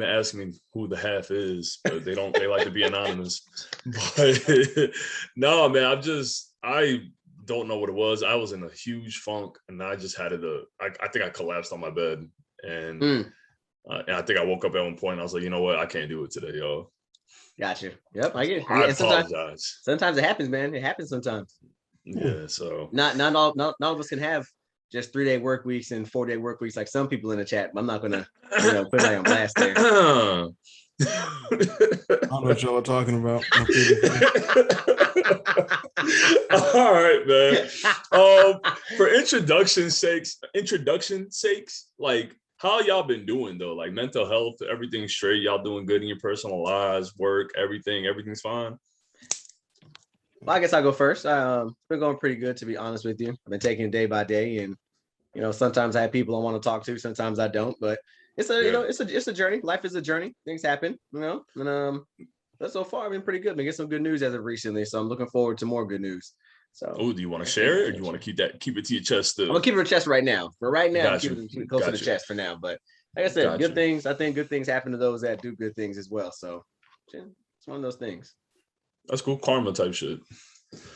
asking me who the half is, but they don't. They like to be anonymous. But no, man, I don't know what it was. I was in a huge funk, and I just had I think I collapsed on my bed, and I think I woke up at one point. And I was like, you know what? I can't do it today, yo. Gotcha. Yep, I get it. I And apologize. Sometimes it happens, man. It happens sometimes. Yeah. So not all of us can have just 3-day work weeks and 4-day work weeks like some people in the chat. I'm not gonna, put that on blast there. I don't know what y'all are talking about. All right, man. For introduction sakes, like how y'all been doing though? Like mental health, everything's straight. Y'all doing good in your personal lives, work, everything's fine. Well, I guess I'll go first. It's been going pretty good, to be honest with you. I've been taking it day by day, and sometimes I have people I want to talk to, sometimes I don't. But it's a journey. Life is a journey. Things happen, and but so far I've been pretty good. I've been getting some good news as of recently, so I'm looking forward to more good news. So, do you want to share it, or do you want to keep it to your chest still? I'm gonna keep it to your chest right now. For right now, keep it close to the chest for now. But like I said, good things. I think good things happen to those that do good things as well. So it's one of those things. That's cool, karma type shit.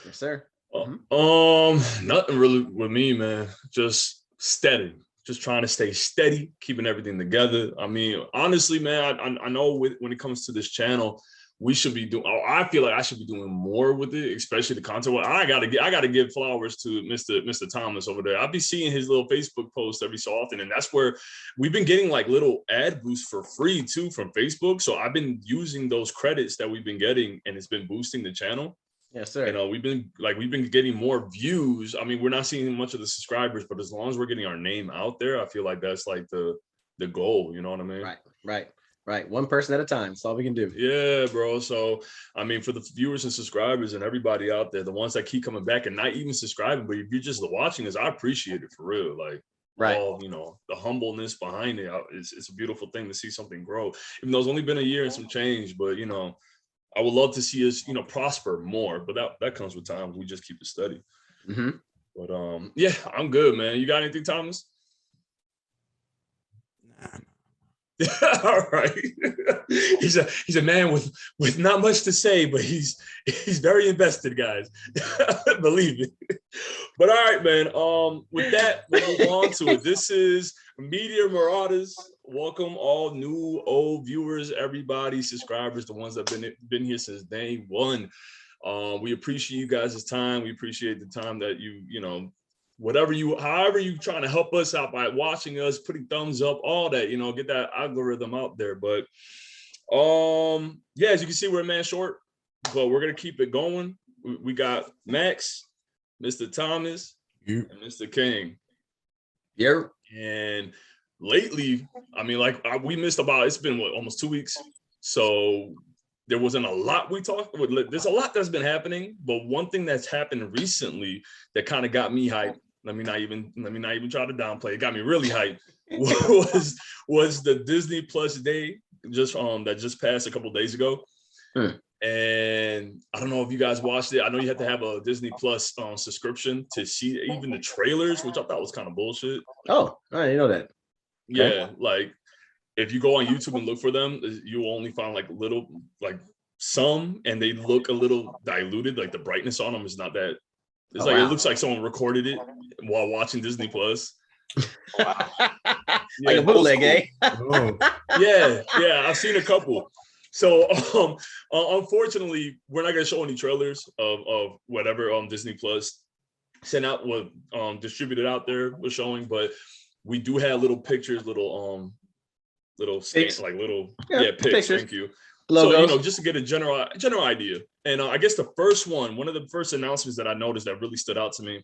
Yes, sir. Nothing really with me, man. Just steady. Just trying to stay steady, keeping everything together. I mean, honestly, man, I know when it comes to this channel, we should be doing. I feel like I should be doing more with it, especially the content. Well, I gotta give flowers to Mr. Thomas over there. I'll be seeing his little Facebook post every so often, and that's where we've been getting like little ad boosts for free too from Facebook. So I've been using those credits that we've been getting, and it's been boosting the channel. Yes, sir. We've been getting more views. I mean, we're not seeing much of the subscribers, but as long as we're getting our name out there, I feel like that's like the goal. You know what I mean? Right. One person at a time. That's all we can do. Yeah, bro. So, I mean, for the viewers and subscribers and everybody out there, the ones that keep coming back and not even subscribing, but if you're just watching us, I appreciate it for real. Like, all, the humbleness behind it. It's a beautiful thing to see something grow. Even though it's only been a year and some change, but, I would love to see us, prosper more, but that comes with time. We just keep it steady. Mm-hmm. But yeah, I'm good, man. You got anything, Thomas? All right. He's a man with not much to say, but he's very invested, guys. Believe me. But all right, man. With that, we'll move on to it. This is Media Marauders. Welcome all new, old viewers, everybody, subscribers, the ones that have been here since day one. We appreciate you guys' time. We appreciate the time that however you trying to help us out by watching us, putting thumbs up, all that, get that algorithm out there. But yeah, as you can see, we're a man short, but we're gonna keep it going. We got Max, Mr. Thomas, and Mr. King. Yeah. And lately, I mean, we missed it's been almost 2 weeks. So there wasn't a lot we talked about. There's a lot that's been happening, but one thing that's happened recently that kind of got me hyped. Let me not even try to downplay. It got me really hyped. was the Disney Plus Day that just passed a couple of days ago. And I don't know if you guys watched it. I know you had to have a Disney Plus subscription to see even the trailers, which I thought was kind of bullshit. Oh, I didn't know that. Yeah, okay. Like if you go on YouTube and look for them, you will only find some, and they look a little diluted. Like the brightness on them is not that. It's It looks like someone recorded it while watching Disney Plus. Wow. Like a bootleg, eh? Yeah, I've seen a couple. So unfortunately, we're not gonna show any trailers of whatever Disney Plus sent out, what distributed out there was showing, but we do have little pictures, little pics. Pictures. Thank you. Logos. So just to get a general idea. And I guess one of the first announcements that I noticed that really stood out to me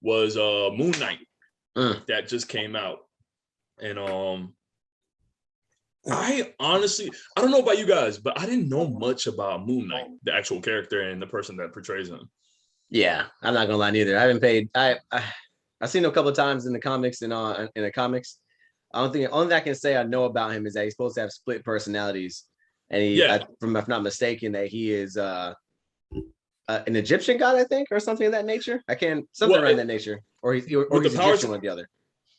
was Moon Knight that just came out. And I don't know about you guys, but I didn't know much about Moon Knight, the actual character and the person that portrays him. Yeah, I'm not gonna lie neither. I haven't paid. I've seen him a couple of times in the comics and in the comics. I don't think only thing I can say I know about him is that he's supposed to have split personalities, and if I'm not mistaken, that he is an Egyptian god, I think, or something of that nature. Around that nature, or he's Egyptian, one or the other.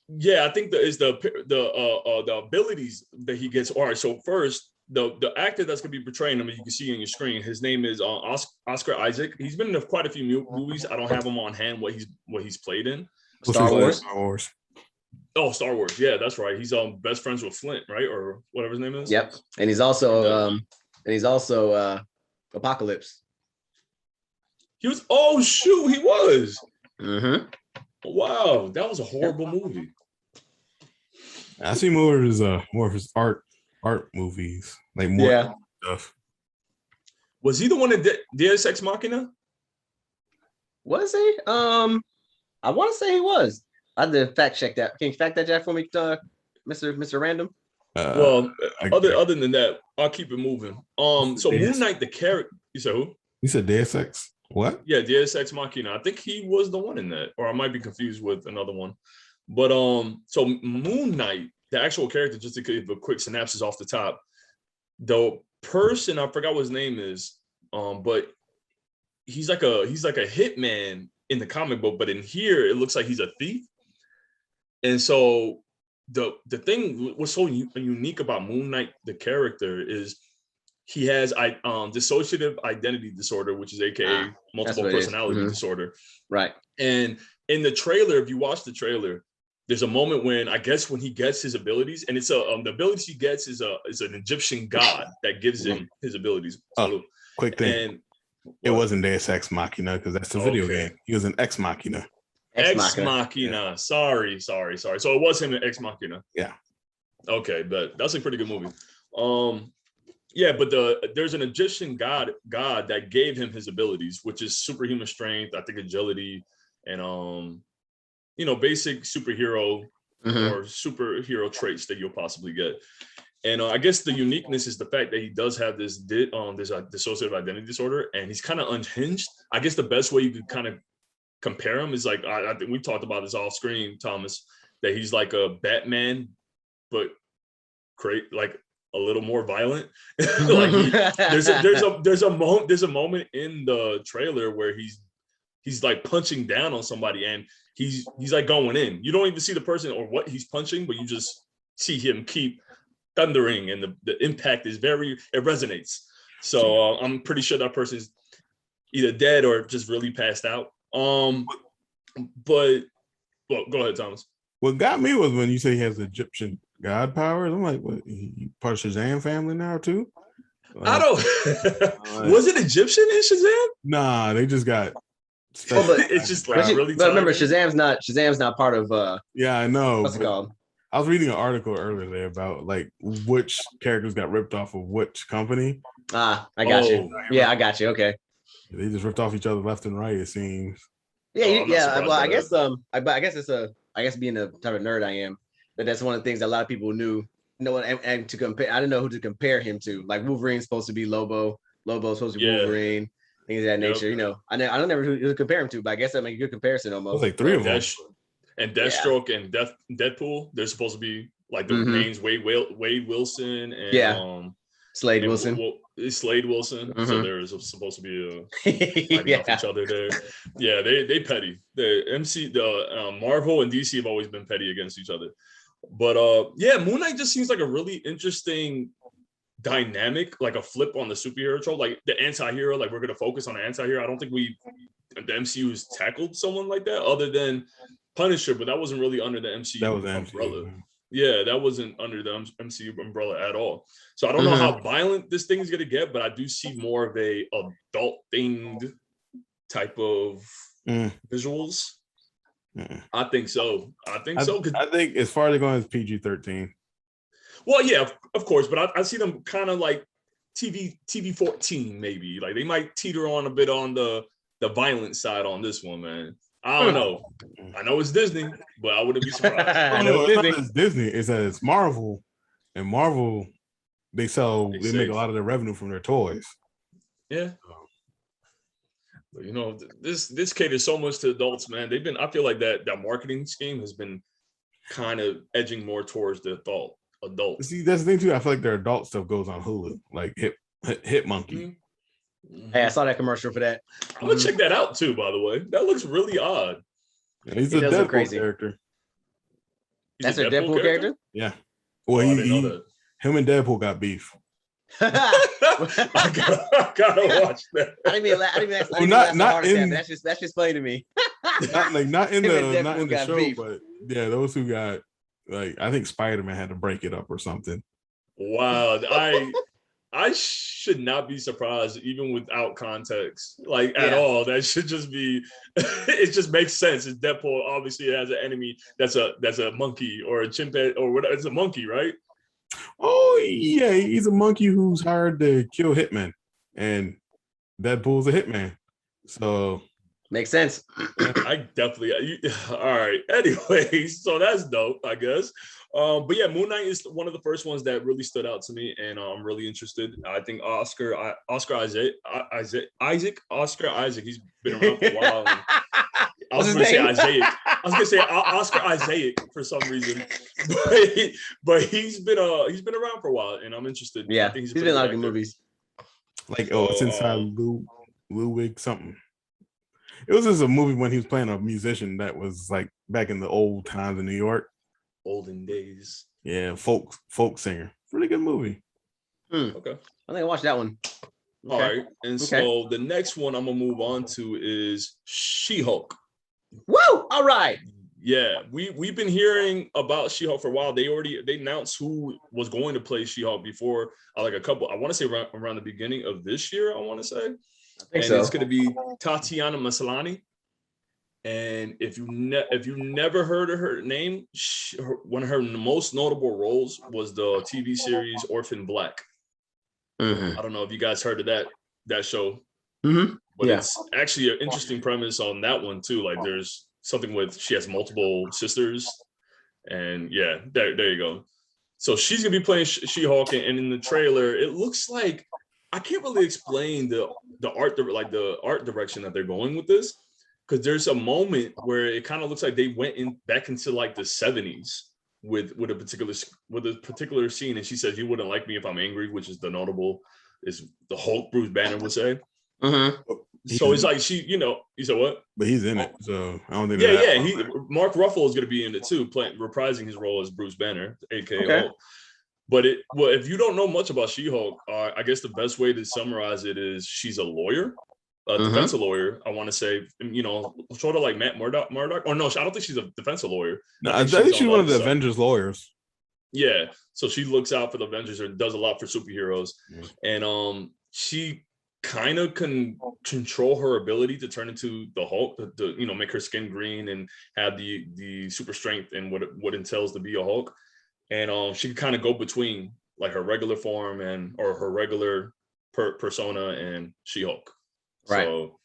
Yeah, I think the abilities that he gets. All right, so first, the actor that's gonna be portraying him, as you can see on your screen, his name is Oscar Isaac. He's been in quite a few movies. I don't have him on hand what he's played in. Star Wars. Star Wars. Oh, Star Wars. Yeah, that's right. He's best friends with Flint, right, or whatever his name is. Yep, and he's also Apocalypse. He was. Oh shoot, he was. Mm-hmm. Wow, that was a horrible movie. I see more of his art movies, like more stuff. Was he the one that did Deus Ex Machina? Was he? I want to say he was. I had to fact check that. Can you fact that, Jack, for me, Mr. Random? Well, other than that, I'll keep it moving. So Moon Knight, the character. You said who? You said Deus Ex. What? Yeah, Deus Ex Machina. I think he was the one in that, or I might be confused with another one. But so Moon Knight, the actual character, just to give a quick synopsis off the top, the person, I forgot what his name is, but he's like a hitman in the comic book, but in here it looks like he's a thief. And so the thing what's so unique about Moon Knight, the character, is he has dissociative identity disorder, which is aka multiple personality disorder. Right. And in the trailer, if you watch the trailer, there's a moment when I guess when he gets his abilities, and it's the abilities he gets is an Egyptian god that gives him his abilities. So, quick thing. And it wasn't Deus Ex Machina because that's the video game. He was an Ex Machina. Ex Machina. Yeah. Sorry. So it was him in Ex Machina. Yeah. Okay, but that's a pretty good movie. Yeah, but there's an Egyptian god that gave him his abilities, which is superhuman strength, I think agility, and basic superhero or superhero traits that you'll possibly get. And I guess the uniqueness is the fact that he does have this dissociative identity disorder, and he's kind of unhinged. I guess the best way you could kind of compare him is like I think we talked about this off screen, Thomas, that he's like a Batman, but like a little more violent. Like there's a moment in the trailer where he's like punching down on somebody, and he's like going in. You don't even see the person or what he's punching, but you just see him keep thundering, and the impact is it resonates. So I'm pretty sure that person's either dead or just really passed out. But well, go ahead, Thomas. What got me was when you say he has Egyptian god powers. I'm like, what? You part of Shazam family now too? I don't. Was it Egyptian in Shazam? Nah, they just got. But it's just like really. But remember, Shazam's not part of. Yeah, I know. What's it called? I was reading an article earlier there about like which characters got ripped off of which company. I got you. Yeah, I got you. Okay. They just ripped off each other left and right, it seems. Yeah, Well, I guess I guess being the type of nerd I am, that's one of the things that a lot of people knew. And to compare, I didn't know who to compare him to. Like Wolverine's supposed to be Lobo's supposed to be Wolverine, things of that nature. I don't know who to compare him to, but I guess that makes a good comparison almost. It's like three of them. And Deathstroke and Deadpool, they're supposed to be like the names Wade Wilson and Slade Wilson. Slade Wilson. So there's supposed to be fighting off each other there. Yeah, they petty. The Marvel and DC have always been petty against each other. But Moon Knight just seems like a really interesting dynamic, like a flip on the superhero trope, like the anti-hero. Like we're gonna focus on the anti-hero. I don't think the MCU has tackled someone like that other than Punisher, but that wasn't really under the MCU umbrella. Yeah, that wasn't under the MCU umbrella at all. So I don't know how violent this thing is going to get, but I do see more of a adult-themed type of visuals. I think so. I think as far as they're going, it's PG-13. Well, yeah, of course, but I see them kind of like TV-14 maybe. Like they might teeter on a bit on the violent side on this one, man. I don't know. I know it's Disney, but I wouldn't be surprised. I know it's Disney. It's that it's Marvel, and Marvel they make a lot of their revenue from their toys. Yeah. But this caters so much to adults, man. I feel like that marketing scheme has been kind of edging more towards the adult. See, that's the thing too. I feel like their adult stuff goes on Hulu, like Hit Monkey. Hey, I saw that commercial for that. I'm gonna check that out too. By the way, that looks really odd. Yeah, he's a Deadpool character. That's her Deadpool character? Yeah. Well, I didn't know that. Him and Deadpool got beef. I gotta watch that. I didn't mean that's that's just funny to me. not in the show, beef. But yeah, those who got like I think Spider-Man had to break it up or something. Wow, I should not be surprised even without context, like at all. That should just be. It just makes sense. It's Deadpool obviously has an enemy that's a monkey or a chimpanzee or whatever. It's a monkey, right? Oh yeah, he's a monkey who's hired to kill hitmen, and Deadpool's a hitman. So makes sense. I definitely. All right. Anyway, so that's dope, I guess. But yeah, Moon Knight is one of the first ones that really stood out to me, and I'm really interested. I think Oscar Isaac. He's been around for a while. I was going to say Isaiah. I was going to say Oscar Isaac for some reason, but he's been around for a while, and I'm interested. Yeah, I think he's been in a lot of good movies. Like it's inside Ludwig something. It was just a movie when he was playing a musician that was like back in the old times in New York. Olden days. Yeah, folk singer. Really good movie. Okay. I think I watched that one. Okay. All right. And so the next one I'm gonna move on to is She-Hulk. Woo! All right. Yeah, we've been hearing about She-Hulk for a while. They announced who was going to play She-Hulk before I want to say around the beginning of this year, I want to say. And it's going to be Tatiana Maslany. And if you never heard of her name, one of her most notable roles was the TV series Orphan Black. Mm-hmm. I don't know if you guys heard of that show, but it's actually an interesting premise on that one too. Like there's something with she has multiple sisters, and yeah, there you go. So she's gonna be playing She-Hulk, and in the trailer, it looks like I can't really explain the art direction that they're going with this. Because there's a moment where it kind of looks like they went back into like the 70s with a particular scene, and she says, "You wouldn't like me if I'm angry," which is is the Hulk Bruce Banner would say. Mm-hmm. So it's like you said what? But he's in it, so I don't think. Yeah. Mark Ruffalo is going to be in it too, reprising his role as Bruce Banner, aka Hulk. But if you don't know much about She-Hulk, I guess the best way to summarize it is she's a lawyer. Defensive lawyer, I want to say, sort of like Matt Murdock. Or no, I don't think she's a defensive lawyer. No, I think she's one of the Avengers lawyers. Yeah, so she looks out for the Avengers or does a lot for superheroes, and she kind of can control her ability to turn into the Hulk, to make her skin green and have the super strength and what entails to be a Hulk, and she can kind of go between like her regular form or her regular persona and She-Hulk. Right. So,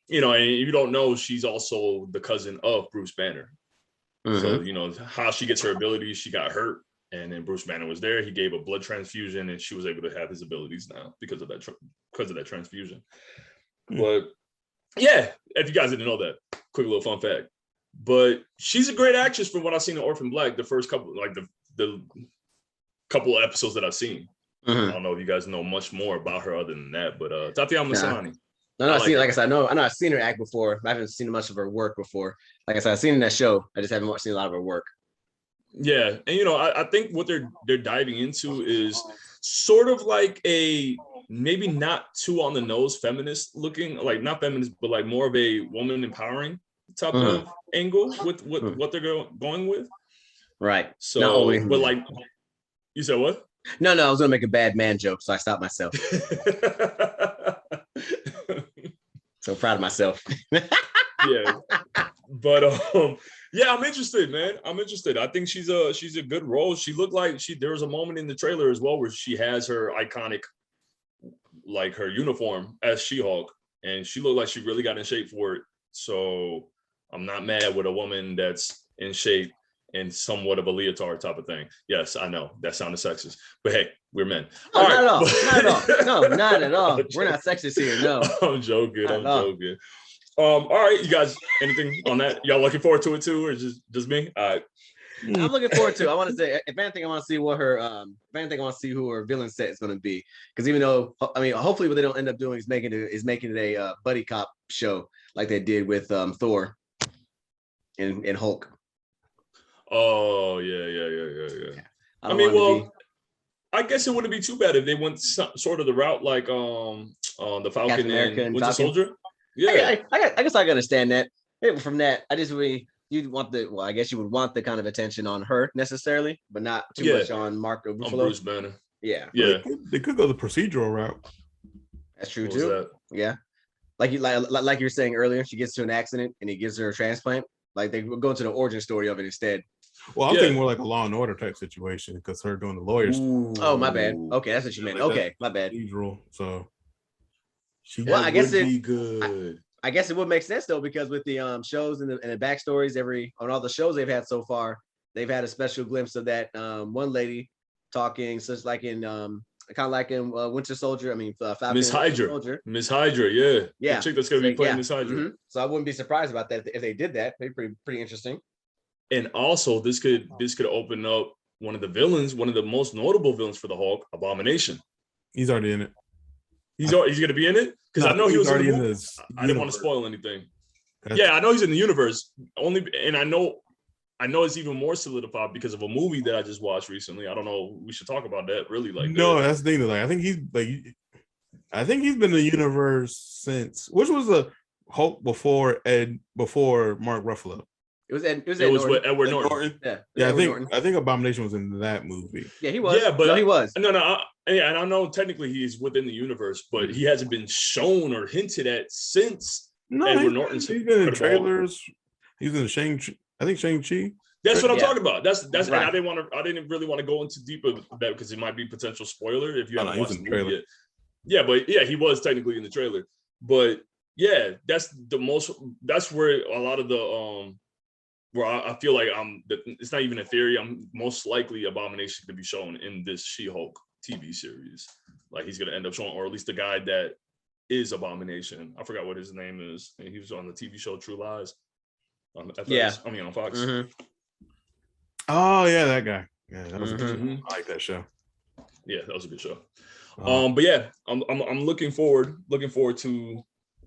and you don't know, she's also the cousin of Bruce Banner. Mm-hmm. So, how she gets her abilities, she got hurt, and then Bruce Banner was there. He gave a blood transfusion, and she was able to have his abilities now because of that transfusion. Mm-hmm. But yeah, if you guys didn't know that, quick little fun fact. But she's a great actress from what I've seen in Orphan Black, the first couple, like the couple of episodes that I've seen. Mm-hmm. I don't know if you guys know much more about her other than that, but Tatiana Maslany. No, I've seen, like I said, I know I've seen her act before. I haven't seen much of her work before. Like I said, I've seen in that show. I just haven't seen a lot of her work. Yeah, and I think what they're diving into is sort of like a maybe not too on the nose feminist looking, like not feminist, but like more of a woman empowering type of angle with what they're going with. Right. So, but like, you said what? No, I was gonna make a bad man joke, so I stopped myself. So proud of myself. Yeah, but yeah, I'm interested, man. I'm interested. I think she's a good role. She looked like there was a moment in the trailer as well where she has her iconic, like her uniform as She-Hulk, and she looked like she really got in shape for it. So I'm not mad with a woman that's in shape and somewhat of a leotard type of thing. Yes, I know that sounded sexist, but hey, we're men. No, not at all. Not at all. No, not at all. We're not sexist here. No, I'm joking. I'm joking. All right, you guys, anything on that? Y'all looking forward to it too, or just me? All right. I'm looking forward to it. I want to say, if anything, I want to see what her, if anything, I want to see who her villain set is going to be. Because even though, hopefully, what they don't end up doing is making it a buddy cop show like they did with Thor and Hulk. Oh yeah. I I don't mean, want well, I guess it wouldn't be too bad if they went sort of the route like the Falcon Captain America and and Winter Falcon. Soldier. Yeah, I guess I can understand that. From that, I just really you'd want I guess you would want the kind of attention on her necessarily, but not too much on Mark on Ruffalo. Bruce Banner. Yeah, Yeah. They could go the procedural route. that's true What was too. that? Yeah, like you were saying earlier, she gets to an accident and he gives her a transplant. Like they go into the origin story of it instead. Well, I'm thinking more like a Law and Order type situation because her doing the lawyers. Oh, my bad. Okay, that's what you meant. Like okay, my bad. Procedural, so well, I guess would be good. I guess it would make sense though because with the shows and the backstories, on all the shows they've had so far, they've had a special glimpse of that one lady talking, such like in kind of like in Winter Soldier. I mean, Falcon Miss Hydra. Soldier. Miss Hydra, yeah. Yeah. The chick that's gonna be playing Miss Hydra. Mm-hmm. So I wouldn't be surprised about that if they did that. They'd be pretty interesting. And also, this could open up one of the villains, one of the most notable villains for the Hulk, Abomination. He's already in it. He's gonna be in it because I know he was already in this. I didn't want to spoil anything. Yeah, I know he's in the universe. And I know it's even more solidified because of a movie that I just watched recently. I don't know. We should talk about that. Really, like no, that's the thing. Like I think he's been in the universe since which was the Hulk before Mark Ruffalo. It was with Edward Norton. Yeah. I think Abomination was in that movie. Yeah, he was. Yeah, but he was. No. And I know technically he's within the universe, but he hasn't been shown or hinted at since Edward Norton's. He's been in trailers. He's in Shang-Chi. I think Shang-Chi. That's what I'm talking about. That's right. I didn't really want to go into deep of that because it might be potential spoiler if you haven't watched the movie yet. Yeah, but yeah, he was technically in the trailer. But yeah, that's where a lot of the where I feel like it's not even a theory. I'm most likely Abomination to be shown in this She-Hulk TV series. Like he's gonna end up showing, or at least the guy that is Abomination. I forgot what his name is. And he was on the TV show True Lies on FX. I mean on Fox. Mm-hmm. Oh yeah, that guy. Yeah, that was a good show. I like that show. Yeah, that was a good show. But yeah, I'm looking forward to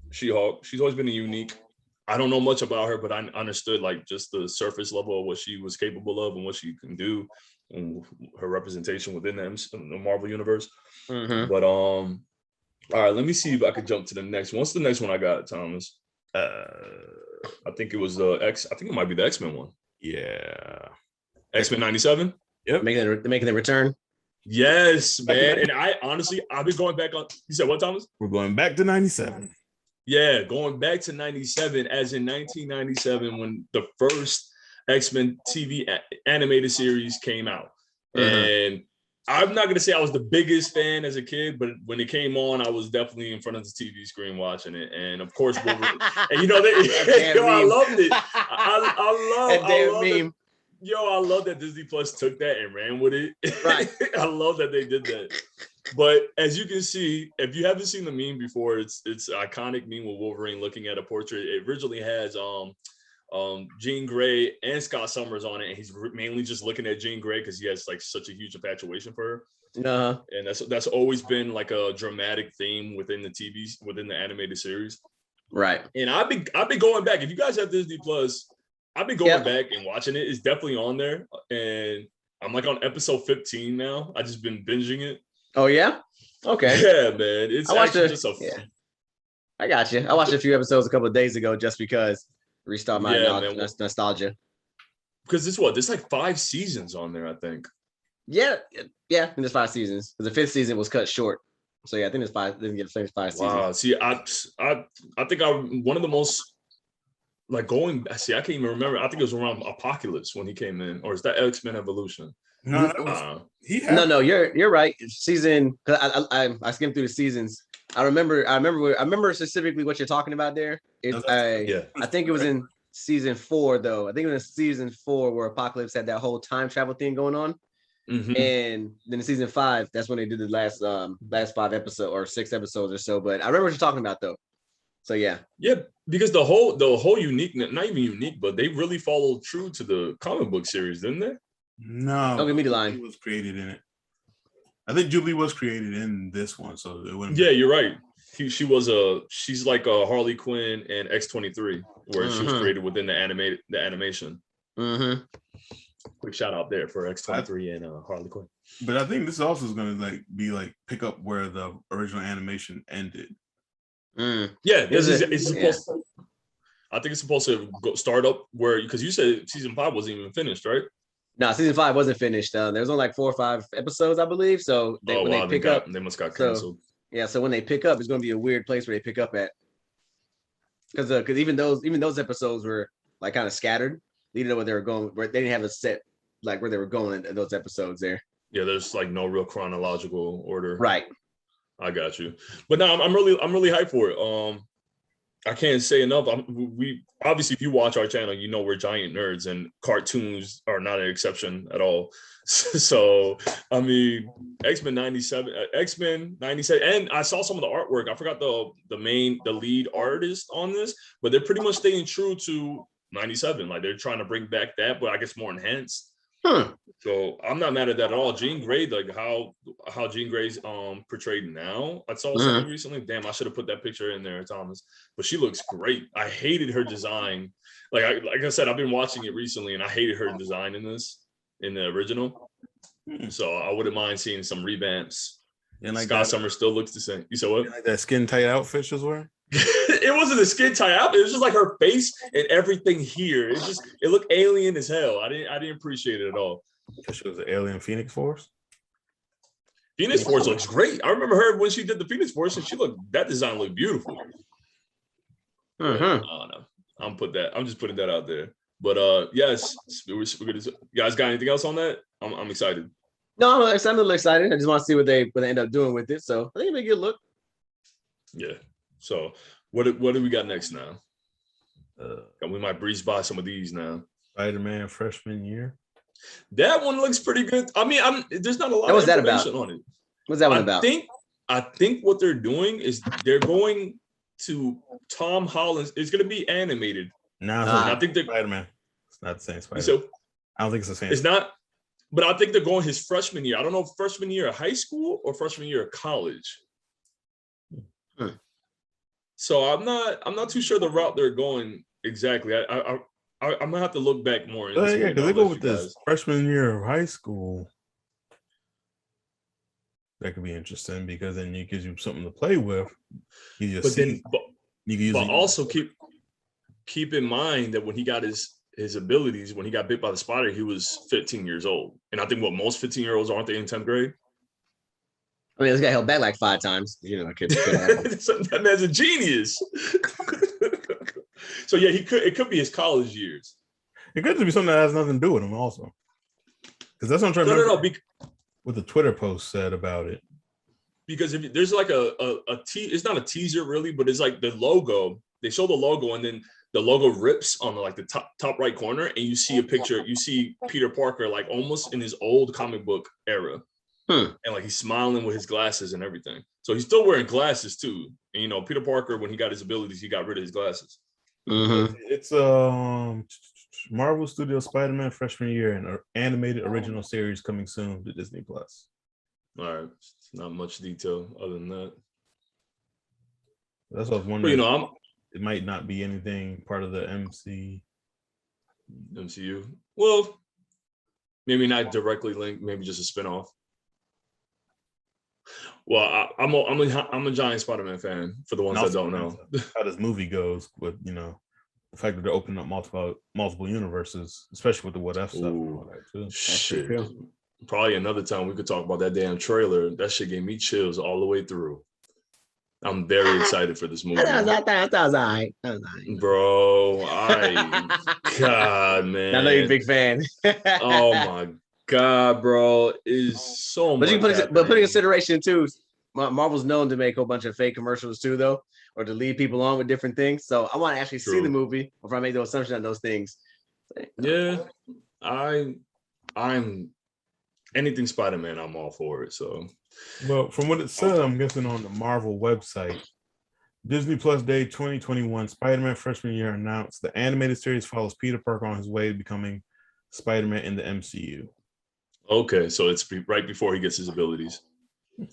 She-Hulk. She's always been a unique. I don't know much about her, but I understood like just the surface level of what she was capable of and what she can do, and her representation within the Marvel universe. Mm-hmm. But all right, let me see if I could jump to the next one. What's the next one I got, Thomas? I think it was I think it might be the X-Men one. Yeah, X-Men 97. Yep, making the return. Yes, man. And I've been going back on. You said what, Thomas? We're going back to 97. Yeah, going back to 97, as in 1997, when the first X-Men TV animated series came out. And I'm not going to say I was the biggest fan as a kid, but when it came on, I was definitely in front of the TV screen watching it. And of course, and I loved it. I love meme. I love that Disney Plus took that and ran with it. Right. I love that they did that. But as you can see, if you haven't seen the meme before, it's an iconic meme with Wolverine looking at a portrait. It originally has Jean Grey and Scott Summers on it, and he's mainly just looking at Jean Grey because he has like such a huge infatuation for her. And that's always been like a dramatic theme within the animated series. Right. And I've been going back. If you guys have Disney Plus, I've been going back and watching it. It's definitely on there, and I'm like on episode 15 now. I just been binging it. Oh yeah. Okay. Yeah, man. It's actually just I got you. I watched a few episodes a couple of days ago just because restart my nostalgia. Because there's like 5 seasons on there, I think. Yeah, and there's 5 seasons. The 5th season was cut short. So yeah, I think there's 5. Didn't get finished 5 seasons. Wow. See, I think one of the most like I can't even remember. I think it was around Apocalypse when he came in, or is that X-Men Evolution? No, you're right. Season, because I skimmed through the seasons. I remember specifically what you're talking about there. I think it was in season 4 though. I think it was in season 4 where Apocalypse had that whole time travel thing going on. And then in season 5, that's when they did the last 5 episodes or 6 episodes or so. But I remember what you're talking about though. So yeah, because the whole unique, not even unique, but they really followed true to the comic book series, didn't they? No, don't give me the line. Jubilee was created in it. I think Jubilee was created in this one, so it wouldn't. Yeah, you're right. She's like a Harley Quinn and X-23, where she was created within the animation. Quick shout out there for X-23 and Harley Quinn. But I think this also is going to be pick up where the original animation ended. Yeah, it's supposed. To, I think it's supposed to start up where, because you said season 5 wasn't even finished, right? No, season 5 wasn't finished. There was only like 4 or 5 episodes, I believe. So they pick up, they must got canceled. So when they pick up, it's going to be a weird place where they pick up at. Because even those episodes were like kind of scattered. They didn't know where they were going. Where they didn't have a set like where they were going in those episodes there. Yeah, there's like no real chronological order. Right. I got you. But no, I'm really hyped for it. I can't say enough. We obviously, if you watch our channel, you know we're giant nerds, and cartoons are not an exception at all. So, I mean, X-Men 97, and I saw some of the artwork. I forgot the lead artist on this, but they're pretty much staying true to 97. Like they're trying to bring back that, but I guess more enhanced. So I'm not mad at that at all. Jean Grey, like how Jean Grey's portrayed now. I saw something recently. Damn, I should have put that picture in there, Thomas. But she looks great. I hated her design. Like I said, I've been watching it recently, and I hated her design in the original. So I wouldn't mind seeing some revamps. And like Scott Summers still looks the same. You said what? Like that skin tight outfit she was wearing? It wasn't a skin tight outfit. It was just like her face and everything here. It looked alien as hell. I didn't appreciate it at all. She was an alien Phoenix Force. Phoenix Force looks great. I remember her when she did the Phoenix Force, and that design looked beautiful. I don't know. I'm just putting that out there. But yes, you guys got anything else on that? I'm excited. No, I'm a little excited. I just want to see what they end up doing with it. So I think it'll be a good look. Yeah. So what do we got next now? We might breeze by some of these now. Spider-Man freshman year. That one looks pretty good. I mean, there's not a lot of information on it. What's that one about? I think what they're doing is they're going to Tom Holland. It's going to be animated. No, I think they're Spider-Man. It's not the same Spider-Man. So I don't think it's the same. It's not. But I think they're going his freshman year. I don't know if freshman year of high school or freshman year of college. So I'm not too sure the route they're going exactly. I'm gonna have to look back more. Yeah, because they go with this freshman year of high school. That could be interesting because then it gives you something to play with. But also keep in mind that when he got his abilities, when he got bit by the spider, he was 15 years old. And I think most 15-year-olds aren't they in 10th grade? I mean, this guy held back like 5 times. You know, that man's a genius. So yeah, it could be his college years. It could be something that has nothing to do with him, also. Because that's what I'm trying to remember. What the Twitter post said about it. Because if there's like it's not a teaser really, but it's like the logo. They show the logo, and then the logo rips on the top right corner, and you see a picture. You see Peter Parker like almost in his old comic book era. And like he's smiling with his glasses and everything. So he's still wearing glasses too. And Peter Parker, when he got his abilities, he got rid of his glasses. It's Marvel Studios Spider-Man freshman year, an animated original series coming soon to Disney Plus. All right, not much detail other than that. That's what I was wondering. It might not be anything part of the MCU. Well, maybe not directly linked. Maybe just a spinoff. Well, I'm a giant Spider-Man fan. For the ones that don't know, how this movie goes with the fact that they're opening up multiple universes, especially with the what if stuff. And all that too. Shit. Probably another time we could talk about that damn trailer. That shit gave me chills all the way through. I'm very excited for this movie. That was all right. Bro, God, man. I know you're a big fan. Oh my God, bro, is so much. But put in consideration too, Marvel's known to make a whole bunch of fake commercials too, though, or to lead people on with different things. So I want to actually see the movie before I make the assumption on those things. Yeah, I'm anything Spider-Man, I'm all for it. So, well, from what it said, I'm guessing on the Marvel website, Disney Plus Day 2021, Spider-Man freshman year announced. The animated series follows Peter Parker on his way to becoming Spider-Man in the MCU. Okay, so it's right before he gets his abilities.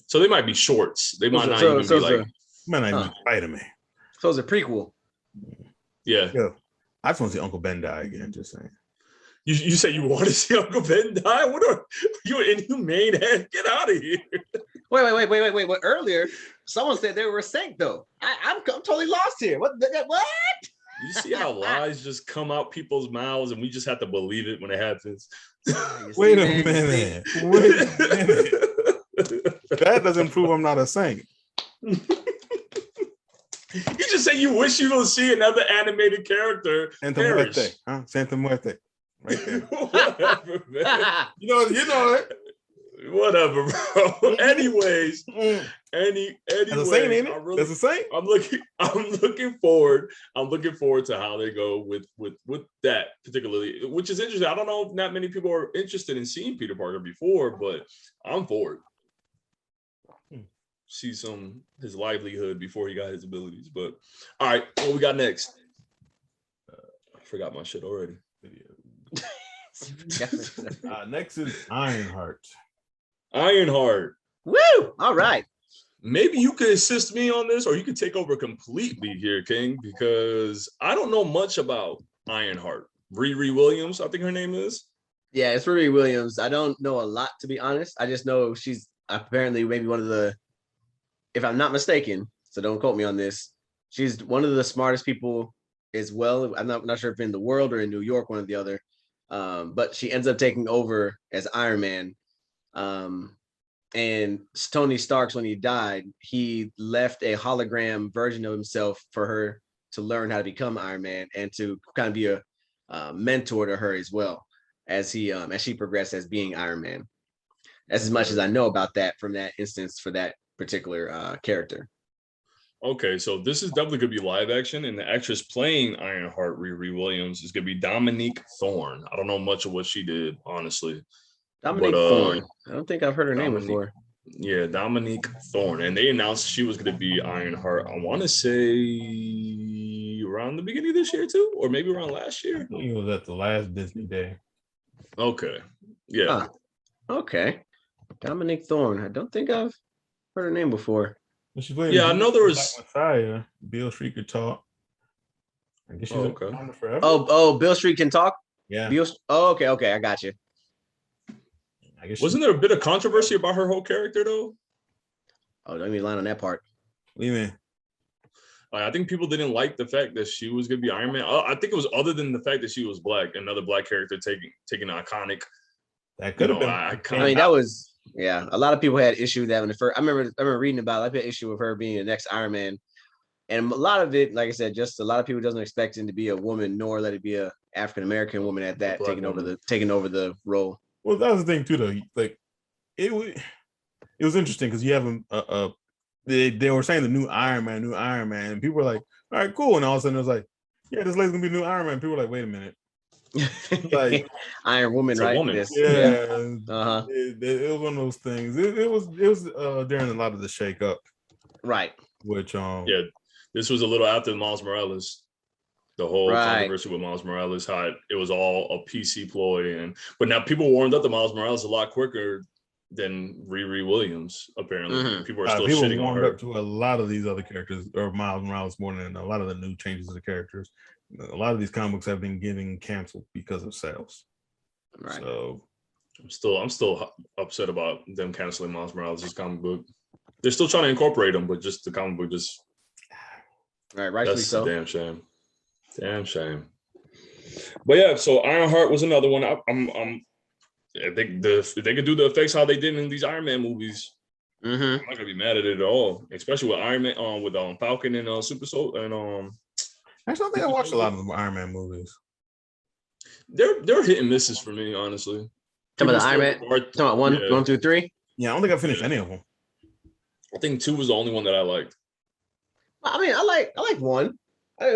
So they might be shorts. They might not even be like. Might not even be Spider-Man. So it's a prequel. Yeah. I just want to see Uncle Ben die again. Just saying. You say you want to see Uncle Ben die? What are you, an inhumane ass? Get out of here. Wait. Earlier, someone said they were a saint, though. I'm totally lost here. What? You see how lies just come out people's mouths and we just have to believe it when it happens. Wait a minute. That doesn't prove I'm not a saint. You just say you wish you would see another animated character Santa perish. Muerte, huh? Santa Muerte, right there. Whatever, man. You know it. Whatever, bro. Anyways, That's a anyways, saint, ain't it? That's a saint. I'm looking forward to how they go with that particularly, which is interesting. I don't know if not many people are interested in seeing Peter Parker before, but I'm for it. See his livelihood before he got his abilities. But all right, what we got next? I forgot my shit already. Next is Ironheart. Ironheart. Woo! All right. Maybe you could assist me on this, or you could take over completely here, King, because I don't know much about Ironheart. Riri Williams, I think her name is. Yeah, it's Riri Williams. I don't know a lot, to be honest. I just know she's apparently maybe one of the, if I'm not mistaken, so don't quote me on this, she's one of the smartest people as well. I'm not sure if in the world or in New York, one or the other. But she ends up taking over as Iron Man. And Tony Stark's, when he died, he left a hologram version of himself for her to learn how to become Iron Man and to kind of be a mentor to her as well as she progressed as being Iron Man. That's as much as I know about that from that instance for that particular character. Okay, so this is definitely going to be live action, and the actress playing Ironheart, Riri Williams, is going to be Dominique Thorne. I don't know much of what she did, honestly. Dominique Thorne. I don't think I've heard her name before. Yeah, Dominique Thorne. And they announced she was going to be Ironheart, I want to say around the beginning of this year too, or maybe around last year. I think it was at the last Disney Day. Okay. Yeah. Okay. Dominique Thorne. I don't think I've heard her name before. I know there was Messiah. Bill Street could talk. I guess she's on forever. Oh, Bill Street can talk? Yeah. Okay, I got you. I guess wasn't there a bit of controversy about her whole character though? Oh, don't even line on that part. What do you mean? I think people didn't like the fact that she was gonna be Iron Man. I think it was other than the fact that she was black, another black character taking an iconic. That could have been. I mean, that was a lot of people had issue with that when the first. I remember reading about it. I had issue with her being the next Iron Man, and a lot of it, like I said, just a lot of people doesn't expect him to be a woman, nor let it be a African American woman at that taking over the role. Well, that was the thing too, though. Like it was interesting because you have they were saying the new Iron Man, and people were like, all right, cool. And all of a sudden it was like, yeah, this lady's gonna be the new Iron Man. People were like, wait a minute. Like Iron Woman, right? Woman. Yeah. Uh-huh. It was one of those things. It was during a lot of the shake up. Right. Which this was a little after Miles Morales. The whole controversy with Miles Morales, how it was all a PC ploy, but now people warmed up to Miles Morales a lot quicker than Riri Williams. Apparently, people are still shitting on her. Up to a lot of these other characters, or Miles Morales more than a lot of the new changes to the characters. A lot of these comic books have been getting canceled because of sales. Right. So I'm still upset about them canceling Miles Morales' comic book. They're still trying to incorporate them, but just the comic book just. Right. Rightfully so. Damn shame. Damn shame. But yeah, so Ironheart was another one. I think if they could do the effects how they did in these Iron Man movies, I'm not gonna be mad at it at all. Especially with Iron Man, with Falcon and Super Soldier and Actually, I don't think I watched a lot of the Iron Man movies. They're hit and misses for me, honestly. Talking about the Iron Man. Talking about one through three. Yeah, I don't think I finished any of them. I think 2 was the only one that I liked. I mean, I like 1.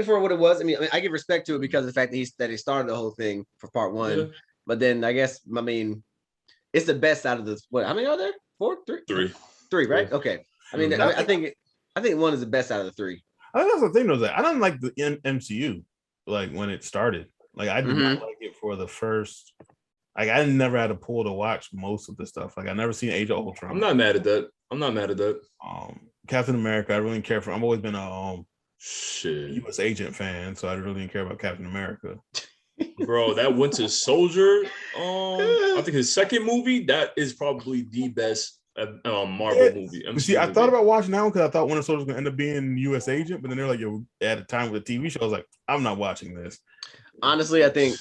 For what it was. I mean, I give respect to it because of the fact that he started the whole thing for part 1. Yeah. But then I guess it's the best out of the what? How many are there? 4, 3? 3, right? Yeah. Okay. I mean, I think 1 is the best out of the 3. I think that's the thing though, that I don't like the MCU like when it started. Like I did not like it for the first. Like I never had a pull to watch most of the stuff. Like I never seen Age of Ultron. I'm not mad at that. Captain America, I really didn't care for. I've always been a U.S. agent fan, so I really didn't care about Captain America. Bro, that Winter Soldier, I think his second movie, that is probably the best Marvel movie. But see, I thought about watching that one because I thought Winter Soldier was gonna end up being U.S. agent, but then they're like, "Yo, at a time with a TV show," I was like, "I'm not watching this." Honestly, I mean,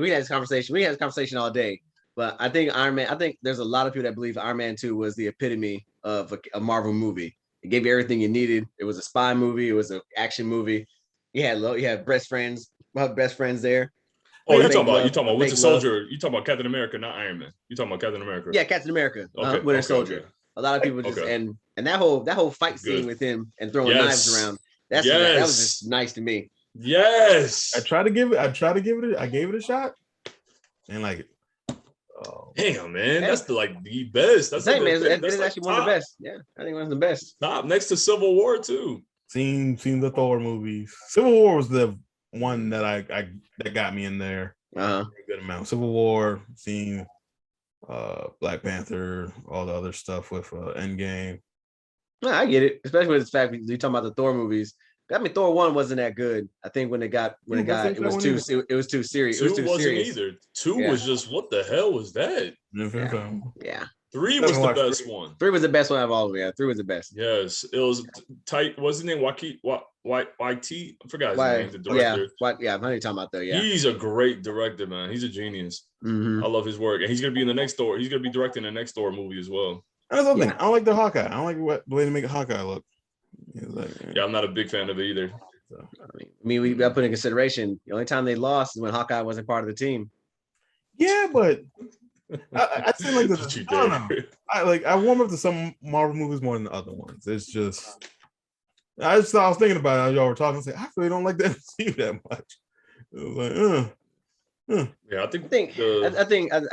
we had this conversation. We had this conversation all day, but I think Iron Man. I think there's a lot of people that believe Iron Man 2 was the epitome of a Marvel movie. It gave you everything you needed. It was a spy movie. It was an action movie. You had best friends there. Oh, you're talking about Winter Soldier. You're talking about Captain America, not Iron Man. You're talking about Captain America. Yeah, Captain America, Winter Soldier. Okay. A lot of people just and that whole fight scene with him and throwing knives around. That was just nice to me. Yes. I gave it a shot. And like, damn, man, that's the best. That's actually one of the best. Yeah, I think one of the best. Top next to Civil War too. Seen the Thor movies. Civil War was the one that that got me in there. A good amount. Civil War, seen Black Panther, all the other stuff with Endgame. No, I get it, especially with the fact that you're talking about the Thor movies. I mean, Thor 1 wasn't that good. I think it was too serious. 2 wasn't either. 2 was just, what the hell was that? Yeah. 3 was the best one. 3 was the best one of all of them. Yeah, 3 was the best. Yes, it was tight. What's his name? YT? I forgot his name. The director. Yeah, I'm talking about though. Yeah, he's a great director, man. He's a genius. Mm-hmm. I love his work, and he's gonna be in the next Thor. He's gonna be directing the next Thor movie as well. That's something. I don't like the Hawkeye. I don't like the way they make a Hawkeye look. Yeah, I'm not a big fan of it either. So, I mean, we got to put in consideration the only time they lost is when Hawkeye wasn't part of the team. Yeah, but I feel like this. I don't know. I warm up to some Marvel movies more than the other ones. It's just I was thinking about it as y'all were talking. I was like, I really don't like the MCU that much. It was like, Yeah, I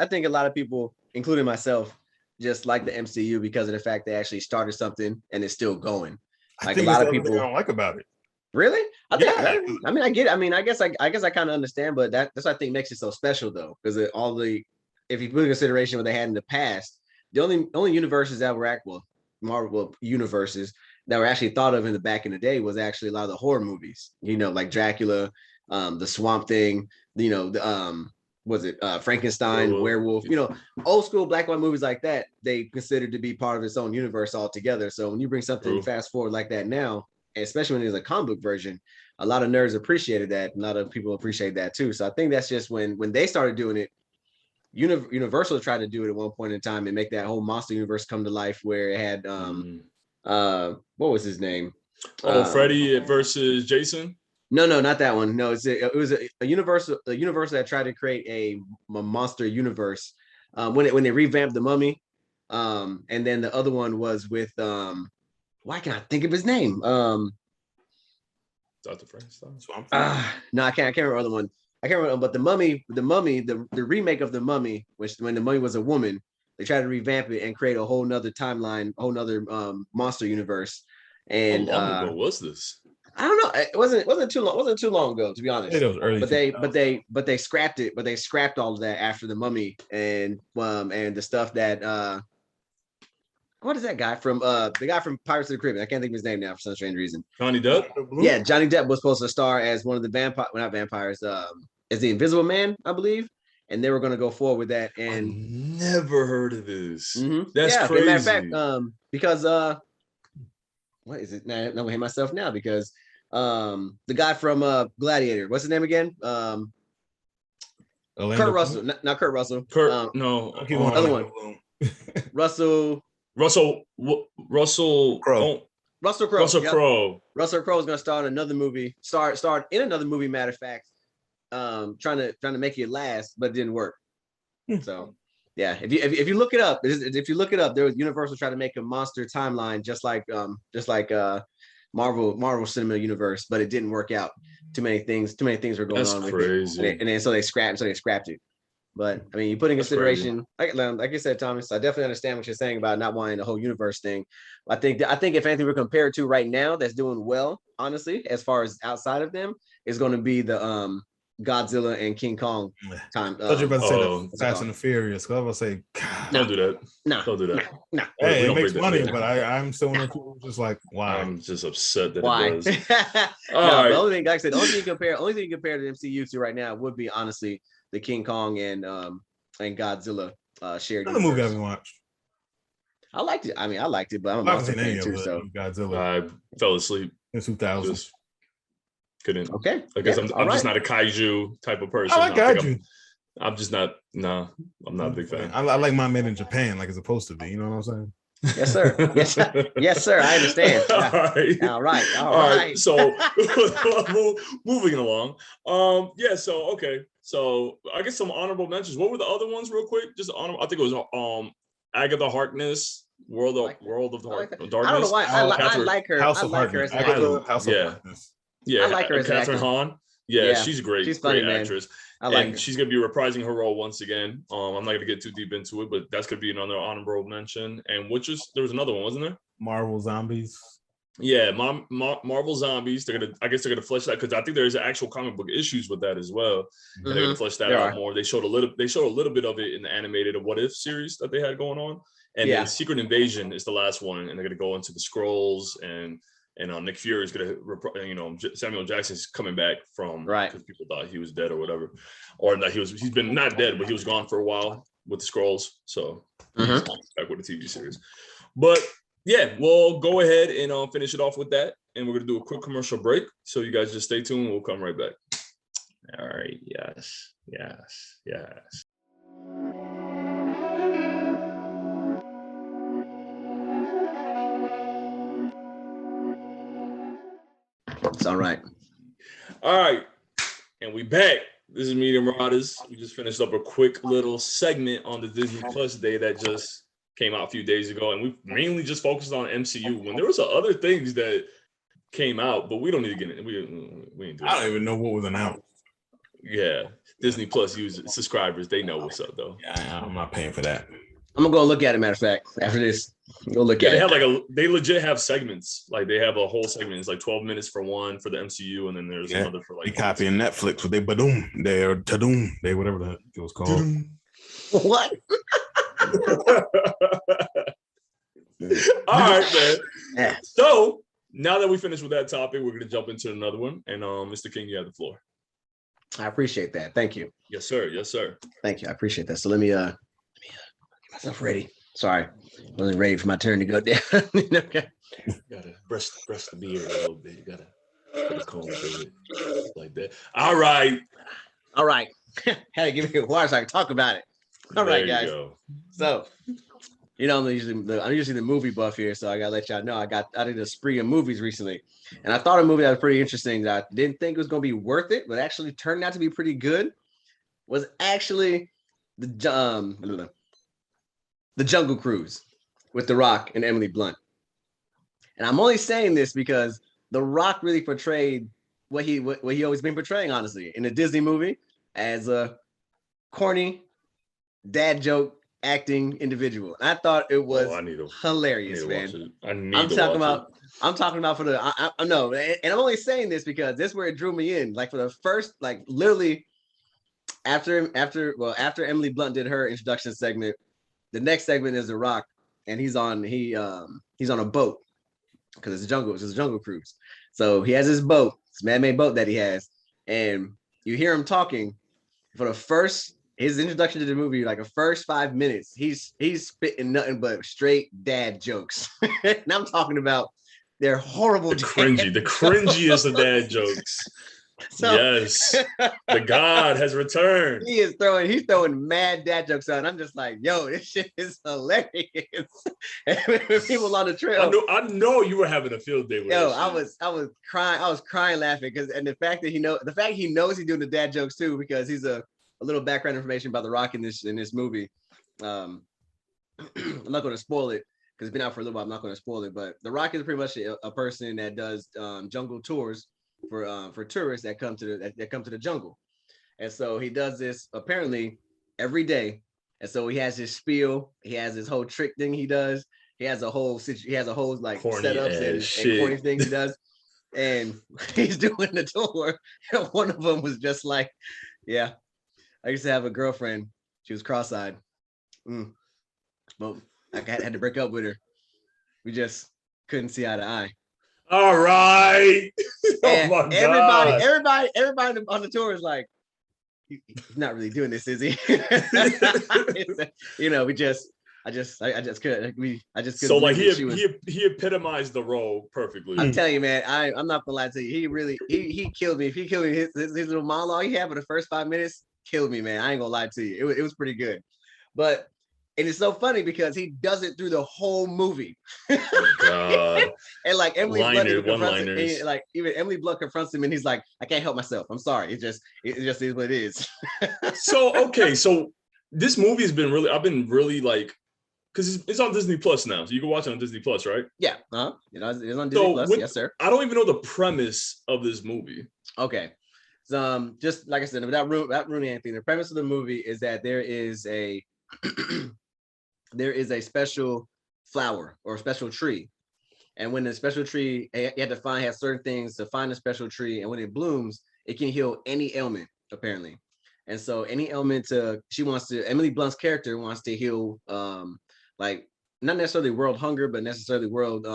think a lot of people, including myself, just like the MCU because of the fact they actually started something and it's still going. Like a lot of people don't like about it. Really? I get it. I mean, I guess I kind of understand, but that's what I think makes it so special though, because if you put in consideration what they had in the past, the only universes that were Marvel universes that were actually thought of in the back in the day was actually a lot of the horror movies, like Dracula, the Swamp Thing, Frankenstein, Werewolf, old school black and white movies like that, they considered to be part of its own universe altogether. So when you bring something fast forward like that now, and especially when there's a comic book version, a lot of nerds appreciated that. A lot of people appreciate that too. So I think that's just when they started doing it, Universal tried to do it at one point in time and make that whole monster universe come to life where it had what was his name? Freddy versus Jason. No, not that one. No, it was a universal that tried to create a monster universe when they revamped the Mummy, and then the other one was with why can't I think of his name? Dr. Frankenstein. No, I can't remember the other one. I can't remember, but the Mummy, the remake of the Mummy, which when the Mummy was a woman, they tried to revamp it and create a whole nother timeline, whole nother monster universe. And how long ago was this? I don't know. It wasn't too long ago, to be honest. It was early. But they scrapped it. But they scrapped all of that after the Mummy and the stuff that what is that guy from the guy from Pirates of the Caribbean? I can't think of his name now for some strange reason. Johnny Depp? Yeah, Johnny Depp was supposed to star as one of the not vampires, as the Invisible Man, I believe. And they were going to go forward with that. And I've never heard of this. Mm-hmm. That's crazy. Matter of fact, because what is it? Now I'm hit myself now because the guy from Gladiator, what's his name again? Kurt Russell, not Kurt Russell. No, other one. Russell Crowe. Russell Crowe. Russell Crowe. Russell Crowe is going to star in another movie. Start in another movie. Matter of fact, trying to make it last, but it didn't work. So yeah, if you look it up, there was Universal trying to make a monster timeline just like Marvel Cinema Universe, but it didn't work out. Too many things were going on with it, and then so they scrapped it. But I mean, you put in consideration, like I said, Thomas, I definitely understand what you're saying about not wanting the whole universe thing. I think if anything we're compared to right now that's doing well, honestly, as far as outside of them, is going to be the Godzilla and King Kong time. I thought you were about to say the what's it Fast called? and the Furious. Cause I was say, God. Don't do that. Nah, Don't do that. nah. Hey, We it don't makes break that money, down. but I'm still one of people who's just like, why? I'm just upset that Why? it does. No, All the right. only thing, like I said, the only thing you compare the MCU to right now would be honestly the King Kong and Godzilla shared Another movie I universe. haven't watched. I liked it. I mean, I liked it, but I'm a I haven't monster seen any fan of too. it. So Godzilla I fell asleep. in 2000. Just couldn't. okay, I guess yeah, I'm just right. not a kaiju type of person. I like kaiju. I'm just not. No, I'm not a big fan. I like mine made in Japan, like it's supposed to be. You know what I'm saying? Yes, sir. Yes, sir. I understand. All right. All right. So moving along. Yeah. So okay. So I guess some honorable mentions. What were the other ones, real quick? Just honor. I think it was Agatha Harkness, World of Darkness. I don't know why. I like her. House I of like her Harkness. as an actor. House of Harkness. Yeah, I like her as an Catherine actor. Hahn. Yeah, she's great. She's funny, great man. actress. I like and her. she's gonna be reprising her role once again. I'm not gonna get too deep into it, but that's gonna be another honorable mention. And there was another one, wasn't there? Marvel Zombies. Yeah, Marvel Zombies. I guess they're gonna flesh that because I think there's actual comic book issues with that as well. And they're gonna flesh that out more. They showed a little bit of it in the animated What If series that they had going on. And then Secret Invasion is the last one, and they're gonna go into the Skrulls and Nick Fury is gonna, Samuel Jackson's coming back from because people thought he was dead or whatever, or that he's been not dead, but he was gone for a while with the Skrulls. So he's back with the TV series. But yeah, we'll go ahead and finish it off with that, and we're gonna do a quick commercial break. So you guys just stay tuned. We'll come right back. All right. Yes. It's all right. All right. And we back. This is Media Marauders. We just finished up a quick little segment on the Disney Plus Day that just came out a few days ago. And we mainly just focused on MCU when there was other things that came out, but we don't need to get in. We ain't doing I don't even know what was announced. Yeah. Disney Plus users, subscribers, they know what's up though. Yeah, I'm not paying for that. I'm gonna go look at it. Matter of fact, after this, go look at it. They legit have segments. Like they have a whole segment. It's like 12 minutes for one for the MCU, and then there's another for like. They copying Netflix with they badoom, they tadoom, they whatever the it was called. What? All right, man. Yeah. So now that we finished with that topic, we're gonna jump into another one. And Mr. King, you have the floor. I appreciate that. Thank you. Yes, sir. Yes, sir. Thank you. I appreciate that. So let me get myself ready. Sorry, I wasn't ready for my turn to go down. Okay. Gotta brush the beard a little bit. You gotta comb through it like that. All right. Had to give me a water so I can talk about it. All right, guys. Go. So, I'm usually the movie buff here, so I gotta let y'all know I did a spree of movies recently, and I thought a movie that was pretty interesting that I didn't think was gonna be worth it, but actually turned out to be pretty good. Was actually the Jungle Cruise with The Rock and Emily Blunt. And I'm only saying this because The Rock really portrayed what he always been portraying, honestly, in a Disney movie as a corny dad joke acting individual. And I thought it was hilarious, man. I'm talking about for the no, and I'm only saying this because this is where it drew me in. Like for the first, like literally after Emily Blunt did her introduction segment, the next segment is The Rock, and he's on a boat because it's a jungle cruise. So he has his boat, this man-made boat that he has, and you hear him talking for his introduction to the movie, like the first 5 minutes, he's spitting nothing but straight dad jokes. And I'm talking about they're horrible. The cringiest of dad jokes. So, yes, the God has returned. He's throwing mad dad jokes out. I'm just like, yo, this shit is hilarious. And people on the trail. I know you were having a field day with yo. I was crying laughing because the fact he knows he's doing the dad jokes too, because he's a little background information about The Rock in this movie. I'm not going to spoil it because it's been out for a little while. I'm not going to spoil it, but The Rock is pretty much a person that does jungle tours for tourists that come to the jungle, and so he does this apparently every day. And so he has his spiel, he has his whole trick thing he does. He has a whole like corny setups and corny things he does. and he's doing the tour. And one of them was just like, yeah, I used to have a girlfriend. She was cross-eyed. Well, I had to break up with her. We just couldn't see eye to eye. All right. And oh my everybody on the tour is like, he's not really doing this, is he? You know, I just couldn't. So like believe he epitomized the role perfectly. I'm telling you, man, I'm not gonna lie to you. He really he killed me. If he killed me, his little monologue he had for the first 5 minutes killed me, man. I ain't gonna lie to you. It was pretty good. But and it's so funny because he does it through the whole movie. Oh God. And like Emily Blunt confronts him, one-liners. and like even Emily Blunt confronts him, and he's like, "I can't help myself. I'm sorry. It just is what it is." So okay, so this movie has been really. I've been really like, because it's on Disney Plus now, so you can watch it on Disney Plus, right? Yeah, you know, it's on Disney Plus. Yes, sir. I don't even know the premise of this movie. Okay, so just like I said, without ruining anything, the premise of the movie is that there is a special flower or a special tree, and when the special tree, you have to have certain things to find a special tree, and when it blooms, it can heal any ailment apparently. And so any ailment Emily Blunt's character wants to heal, like not necessarily world hunger, but necessarily world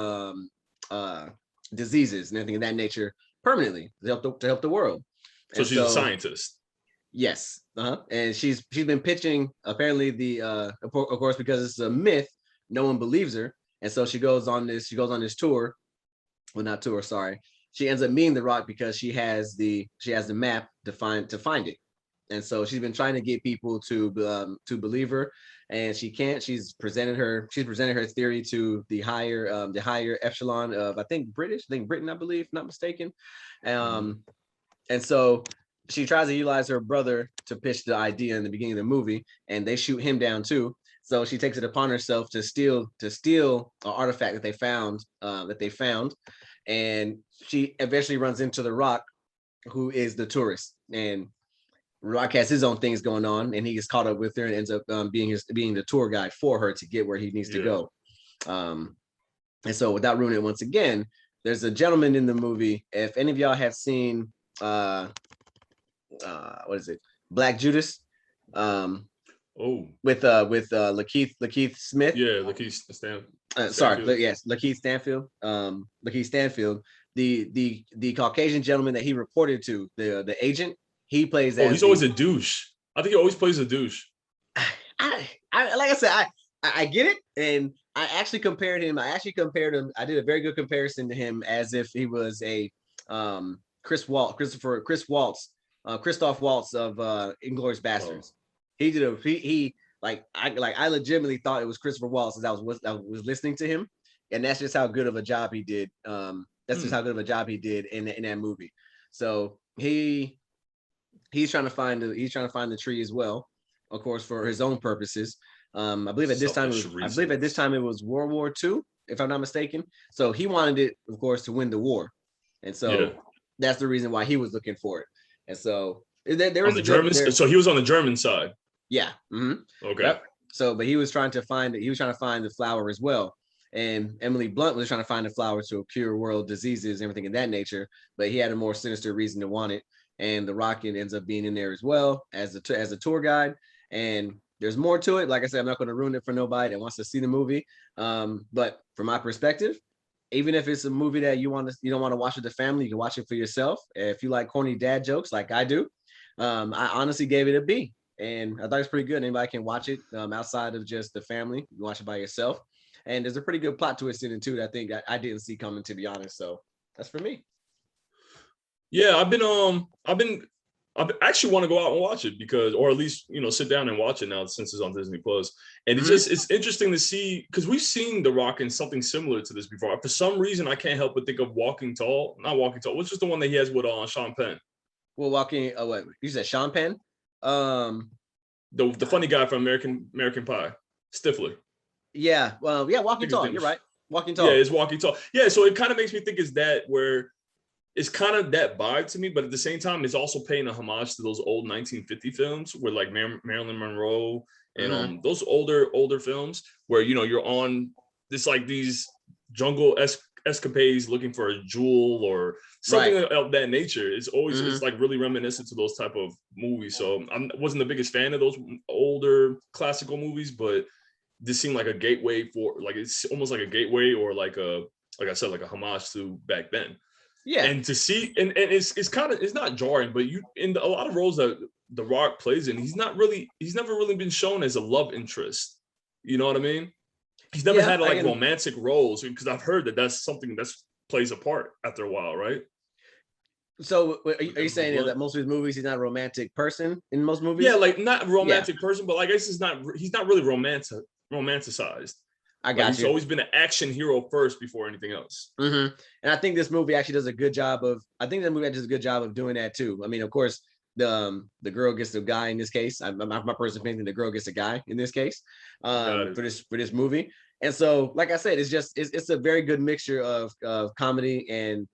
diseases and anything of that nature permanently to help the world. So she's a scientist. Yes, and she's been pitching. Apparently, of course, because it's a myth, no one believes her, and so she goes on this tour. Well, not tour, sorry. She ends up meeting the Rock because she has the map to find it, and so she's been trying to get people to believe her, and she can't. She's presented her theory to the higher echelon of I think Britain, I believe, if not mistaken, and so she tries to utilize her brother to pitch the idea in the beginning of the movie, and they shoot him down too. So she takes it upon herself to steal an artifact that they found, and she eventually runs into the Rock, who is the tourist, and Rock has his own things going on, and he gets caught up with her and ends up being the tour guide for her to get where he needs to go. And so, without ruining it once again, there's a gentleman in the movie. If any of y'all have seen, what is it, Black Judas? With Lakeith Smith. Yeah, Lakeith Stanfield. Lakeith Stanfield. Lakeith Stanfield, the Caucasian gentleman that he reported to, the agent. He plays. He's always a douche. I think he always plays a douche. I like I said, I get it, and I actually compared him. I did a very good comparison to him as if he was a Christoph Waltz of Inglourious Bastards. I legitimately thought it was Christopher Waltz as I was listening to him, and that's just how good of a job he did. That's just how good of a job he did in that movie. So he's trying to find the tree as well, of course, for his own purposes. I believe at this time it was World War II, if I'm not mistaken. So he wanted it, of course, to win the war, and so that's the reason why he was looking for it. And so there was so he was on the German side. Yeah. Mm-hmm. Okay. Yep. So, but he was trying to find the flower as well. And Emily Blunt was trying to find the flower to cure world diseases and everything of that nature. But he had a more sinister reason to want it. And the Rocket ends up being in there as well as a tour guide. And there's more to it. Like I said, I'm not going to ruin it for nobody that wants to see the movie. But from my perspective, even if it's a movie that you don't want to watch with the family, you can watch it for yourself. If you like corny dad jokes like I do, I honestly gave it a B. And I thought it's pretty good. Anybody can watch it outside of just the family. You watch it by yourself. And there's a pretty good plot twist in it too that I think I didn't see coming, to be honest. So that's for me. Yeah, I've actually want to go out and watch it or at least, sit down and watch it now since it's on Disney Plus. And it's interesting to see, because we've seen The Rock in something similar to this before. For some reason, I can't help but think of Not Walking Tall. What's just the one that he has with Sean Penn? Well, what you said, Sean Penn? The funny guy from American Pie, Stifler. Yeah, well, yeah, Walking Tall. You're right, Walking Tall. Yeah, it's Walking Tall. Yeah, so it kind of makes me think is that where it's kind of that vibe to me, but at the same time, it's also paying a homage to those old 1950 films with like Marilyn Monroe and those older films where you're on this like these jungle escapades, looking for a jewel or something Right. of that nature. It's always it's like really reminiscent to those type of movies. So I wasn't the biggest fan of those older classical movies, but this seemed like a gateway for like it's almost like a gateway or like I said, like a homage to back then. Yeah. And to see and it's kind of it's not jarring, but you in a lot of roles that The Rock plays in, he's never really been shown as a love interest. You know what I mean? He's never had like romantic roles, because I've heard that that's something that plays a part after a while, right? So are you saying that most of his movies he's not a romantic person in most movies? Yeah, like not a romantic person, but like I guess he's not really romanticized. I got He's always been an action hero first before anything else. And I think this movie actually does a good job of. I think the movie does a good job of doing that too. I mean, of course, the girl gets the guy in this case. My personal opinion, the girl gets a guy in this case for this movie. And so, like I said, it's a very good mixture of comedy and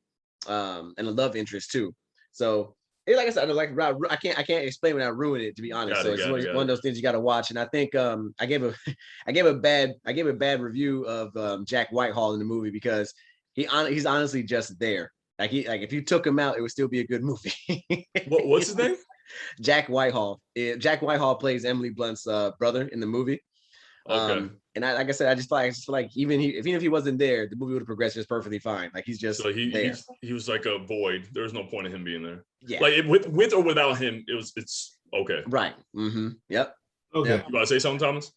a love interest too. So, like I said, I can't explain without ruining it, to be honest. So it's one of those things you got to watch. And I think I gave a bad review of Jack Whitehall in the movie because he's honestly just there. Like if you took him out, it would still be a good movie. What's his name? Jack Whitehall. Jack Whitehall plays Emily Blunt's brother in the movie. Okay. And like I said, I just feel like even if he wasn't there, the movie would have progressed just perfectly fine. Like he's just there. He was like a void. There was no point in him being there. Yeah. Like with or without him, it's okay. Right. Yep. Okay. Yep. You want to say something, Thomas?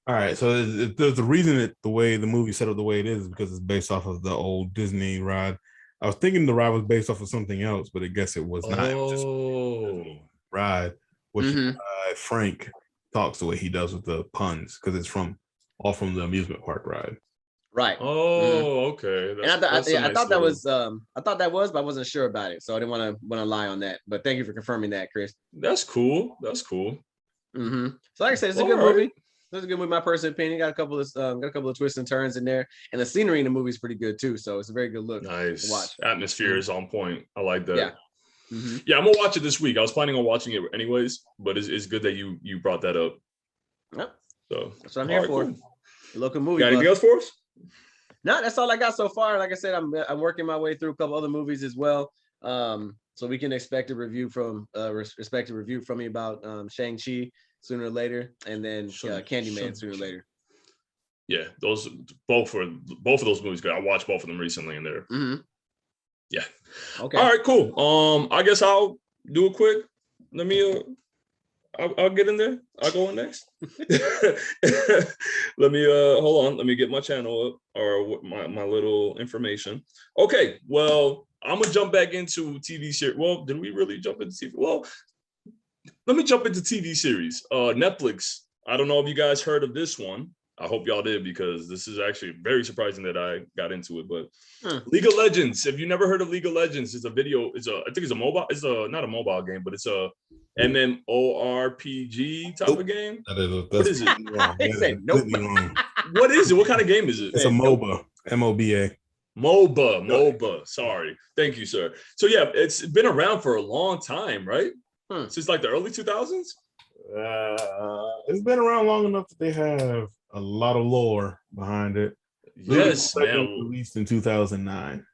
All right. So there's a reason that the way the movie set up the way it is because it's based off of the old Disney ride. I was thinking the ride was based off of something else, but I guess it was not. It was just a ride, which Frank talks the way he does with the puns because it's all from the amusement park ride. Right. Oh, okay. And I thought that was, but I wasn't sure about it, so I didn't want to lie on that. But thank you for confirming that, Chris. That's cool. So, like I said, it's a good movie. It's a good movie. My personal opinion. Got a couple of twists and turns in there, and the scenery in the movie is pretty good too. So it's a very good look. Nice. To watch. Atmosphere is on point. I like that. Yeah. Yeah, I'm gonna watch it this week. I was planning on watching it anyways, but it's good that you brought that up. Yep. So that's what I'm here for. Cool. Local movie. Got anything else for us? No, that's all I got so far. Like I said, I'm working my way through a couple other movies as well. So we can expect a review from me about Shang-Chi sooner or later, and then Candyman sooner or later. Yeah, those both of those movies. I watched both of them recently, and they're yeah. Okay. All right, cool. I guess I'll do a quick. Let me. I'll get in there. I'll go in next. Let me hold on. Let me get my channel up or my little information. Okay. Well, I'm gonna jump back into TV series. Well, did we really jump into TV? Well, let me jump into TV series. Netflix. I don't know if you guys heard of this one. I hope y'all did because this is actually very surprising that I got into it. But League of Legends. If you never heard of League of Legends, it's a video. I think it's a mobile. It's not a mobile game, but it's a MMORPG type of game. What is it? What is it? What kind of game is it? It's a MOBA. MOBA. MOBA. Sorry. Thank you, sir. So yeah, it's been around for a long time, right? Since like the early 2000s. It's been around long enough that they have a lot of lore behind it. Yes, man. Released in 2009.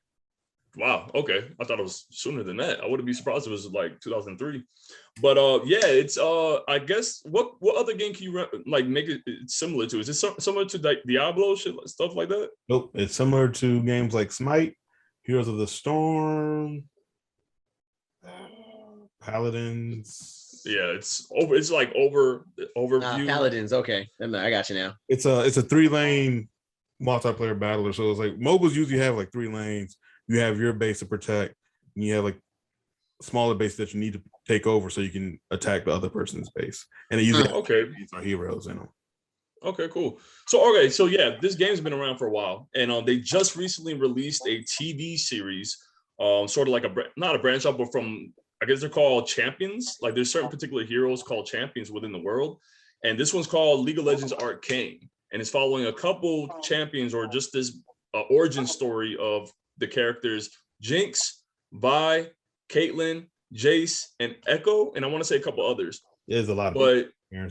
Wow. Okay. I thought it was sooner than that. I wouldn't be surprised if it was like 2003. But yeah, it's I guess what other game can you like make it similar to? Is it similar to like Diablo stuff like that? Nope. It's similar to games like Smite, Heroes of the Storm, Paladins. Yeah, it's like overview. Paladins. Okay, I got you now. It's a 3-lane multiplayer battler. So it's like MOBAs usually have like 3 lanes. You have your base to protect, and you have like smaller base that you need to take over so you can attack the other person's base. And it usually have heroes in them. Okay, cool. So yeah, this game's been around for a while, and they just recently released a TV series, sort of like not a branch out, but from I guess they're called champions. Like there's certain particular heroes called champions within the world, and this one's called League of Legends Arcane, and it's following a couple champions or just this origin story of the characters Jinx, Vi, Caitlyn, Jace, and Echo, and I want to say a couple others. There's a lot of but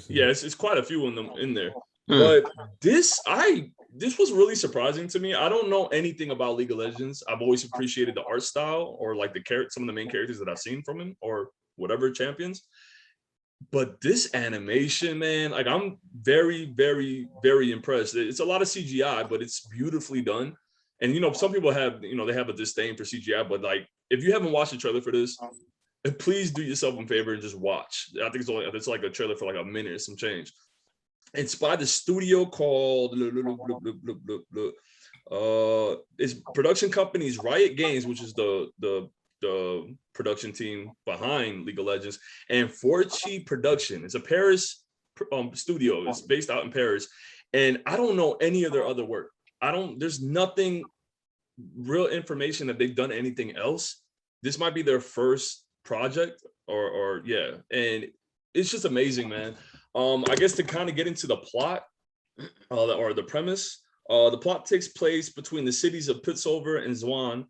yeah, it's quite a few in there. But this, I this was really surprising to me. I don't know anything about League of Legends. I've always appreciated the art style or like some of the main characters that I've seen from him or whatever champions. But this animation, man, like I'm very, very, very impressed. It's a lot of CGI, but it's beautifully done. And some people have, they have a disdain for CGI, but like if you haven't watched the trailer for this, please do yourself a favor and just watch. I think it's like a trailer for like a minute or some change. It's by the studio called its production company's Riot Games, which is the production team behind League of Legends, and Forchi Production. It's a Paris studio. It's based out in Paris, and I don't know any of their other work. There's nothing real information that they've done anything else. This might be their first project, or yeah, and it's just amazing, man. I guess to kind of get into the plot or the premise, the plot takes place between the cities of Pitsover and Zon,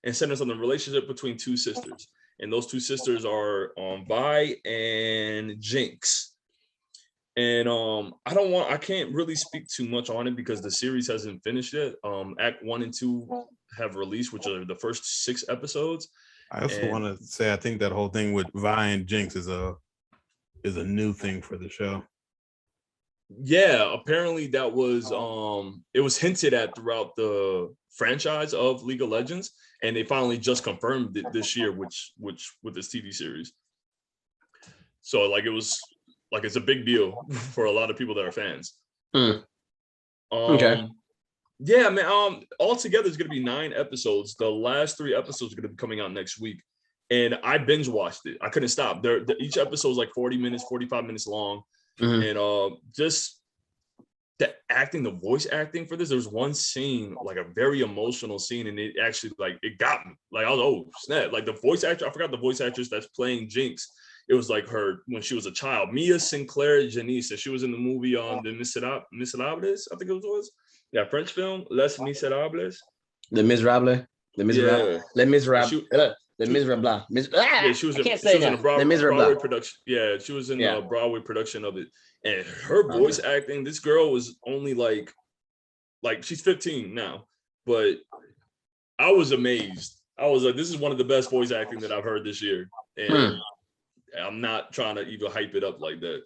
and centers on the relationship between two sisters. And those two sisters are Vi and Jinx. And I can't really speak too much on it because the series hasn't finished yet. Act 1 and 2 have released, which are the first 6 episodes. I also want to say I think that whole thing with Vi and Jinx is a new thing for the show. Yeah, apparently that was it was hinted at throughout the franchise of League of Legends, and they finally just confirmed it this year, which with this TV series. So like it's a big deal for a lot of people that are fans. Okay. Yeah, man. Altogether it's gonna be 9 episodes. The last 3 episodes are gonna be coming out next week. And I binge watched it. I couldn't stop. Each episode is like 40 minutes, 45 minutes long. And just the acting, the voice acting for this, there was one scene, like a very emotional scene, and it actually it got me. Like I was, oh snap. Like the voice actor, I forgot the voice actress that's playing Jinx. It was like her when she was a child. Mia Sinclair Janice. She was in the movie on the Miserables, I think it was. Yeah, French film, Les Miserables. Les Miserables. Les Miserables. Yeah. Les Miserables. Les Miserables. Yeah, she was in a Broadway production. Yeah, she was in a Broadway production of it. And her voice acting, this girl was only like she's 15 now, but I was amazed. I was like, this is one of the best voice acting that I've heard this year. And I'm not trying to even hype it up like that.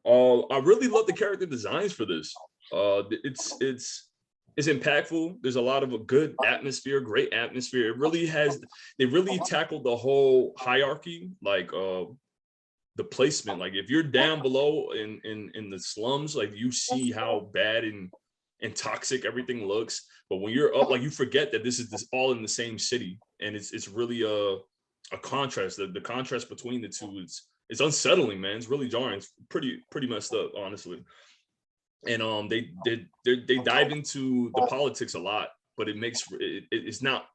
I really love the character designs for this. It's impactful. There's a lot of a good atmosphere, great atmosphere. They really tackled the whole hierarchy, like the placement. Like if you're down below in the slums, like you see how bad and toxic everything looks. But when you're up, like you forget that this is all in the same city. And it's really a contrast. The contrast between the two it's unsettling, man. It's really jarring. It's pretty messed up, honestly. And they dive into the politics a lot, but it's not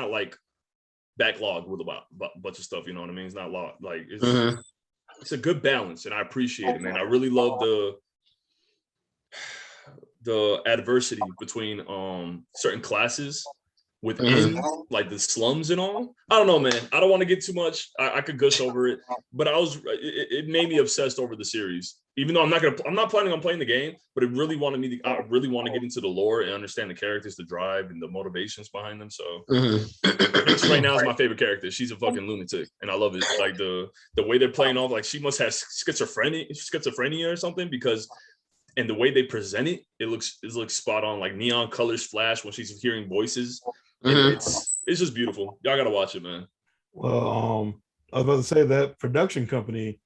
like backlogged with a bunch of stuff, you know what I mean? It's not like it's a good balance, and I appreciate it, man. I really love the adversity between certain classes within like the slums and all. I don't know, man. I don't want to get too much. I could gush over it, but it made me obsessed over the series. Even though I'm not planning on playing the game, but I really want to get into the lore and understand the characters, the drive, and the motivations behind them. So Jinx right now is my favorite character. She's a fucking lunatic, and I love it. Like the way they're playing off, like she must have schizophrenia or something, because and the way they present it looks spot on. Like neon colors flash when she's hearing voices. It's just beautiful. Y'all gotta watch it, man. Well, I was about to say that production company.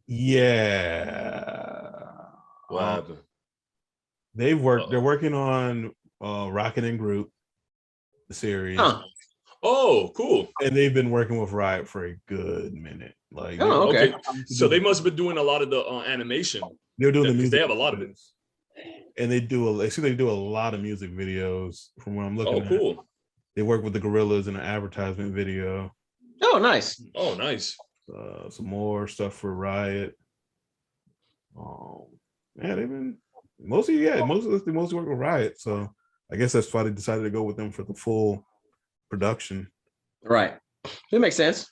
Yeah. What happened? They're working on Rocket and Groot, the series. Oh, cool. And they've been working with Riot for a good minute. Like, okay. So they must have been doing a lot of the animation. They're doing the music. They have a lot of it. And they do a lot of music videos from what I'm looking at. Oh, cool. They work with the Gorillas in an advertisement video. Oh, nice. Oh, nice. Some more stuff for Riot. Yeah, they've been mostly work with Riot. So I guess that's why they decided to go with them for the full production. Right. It makes sense.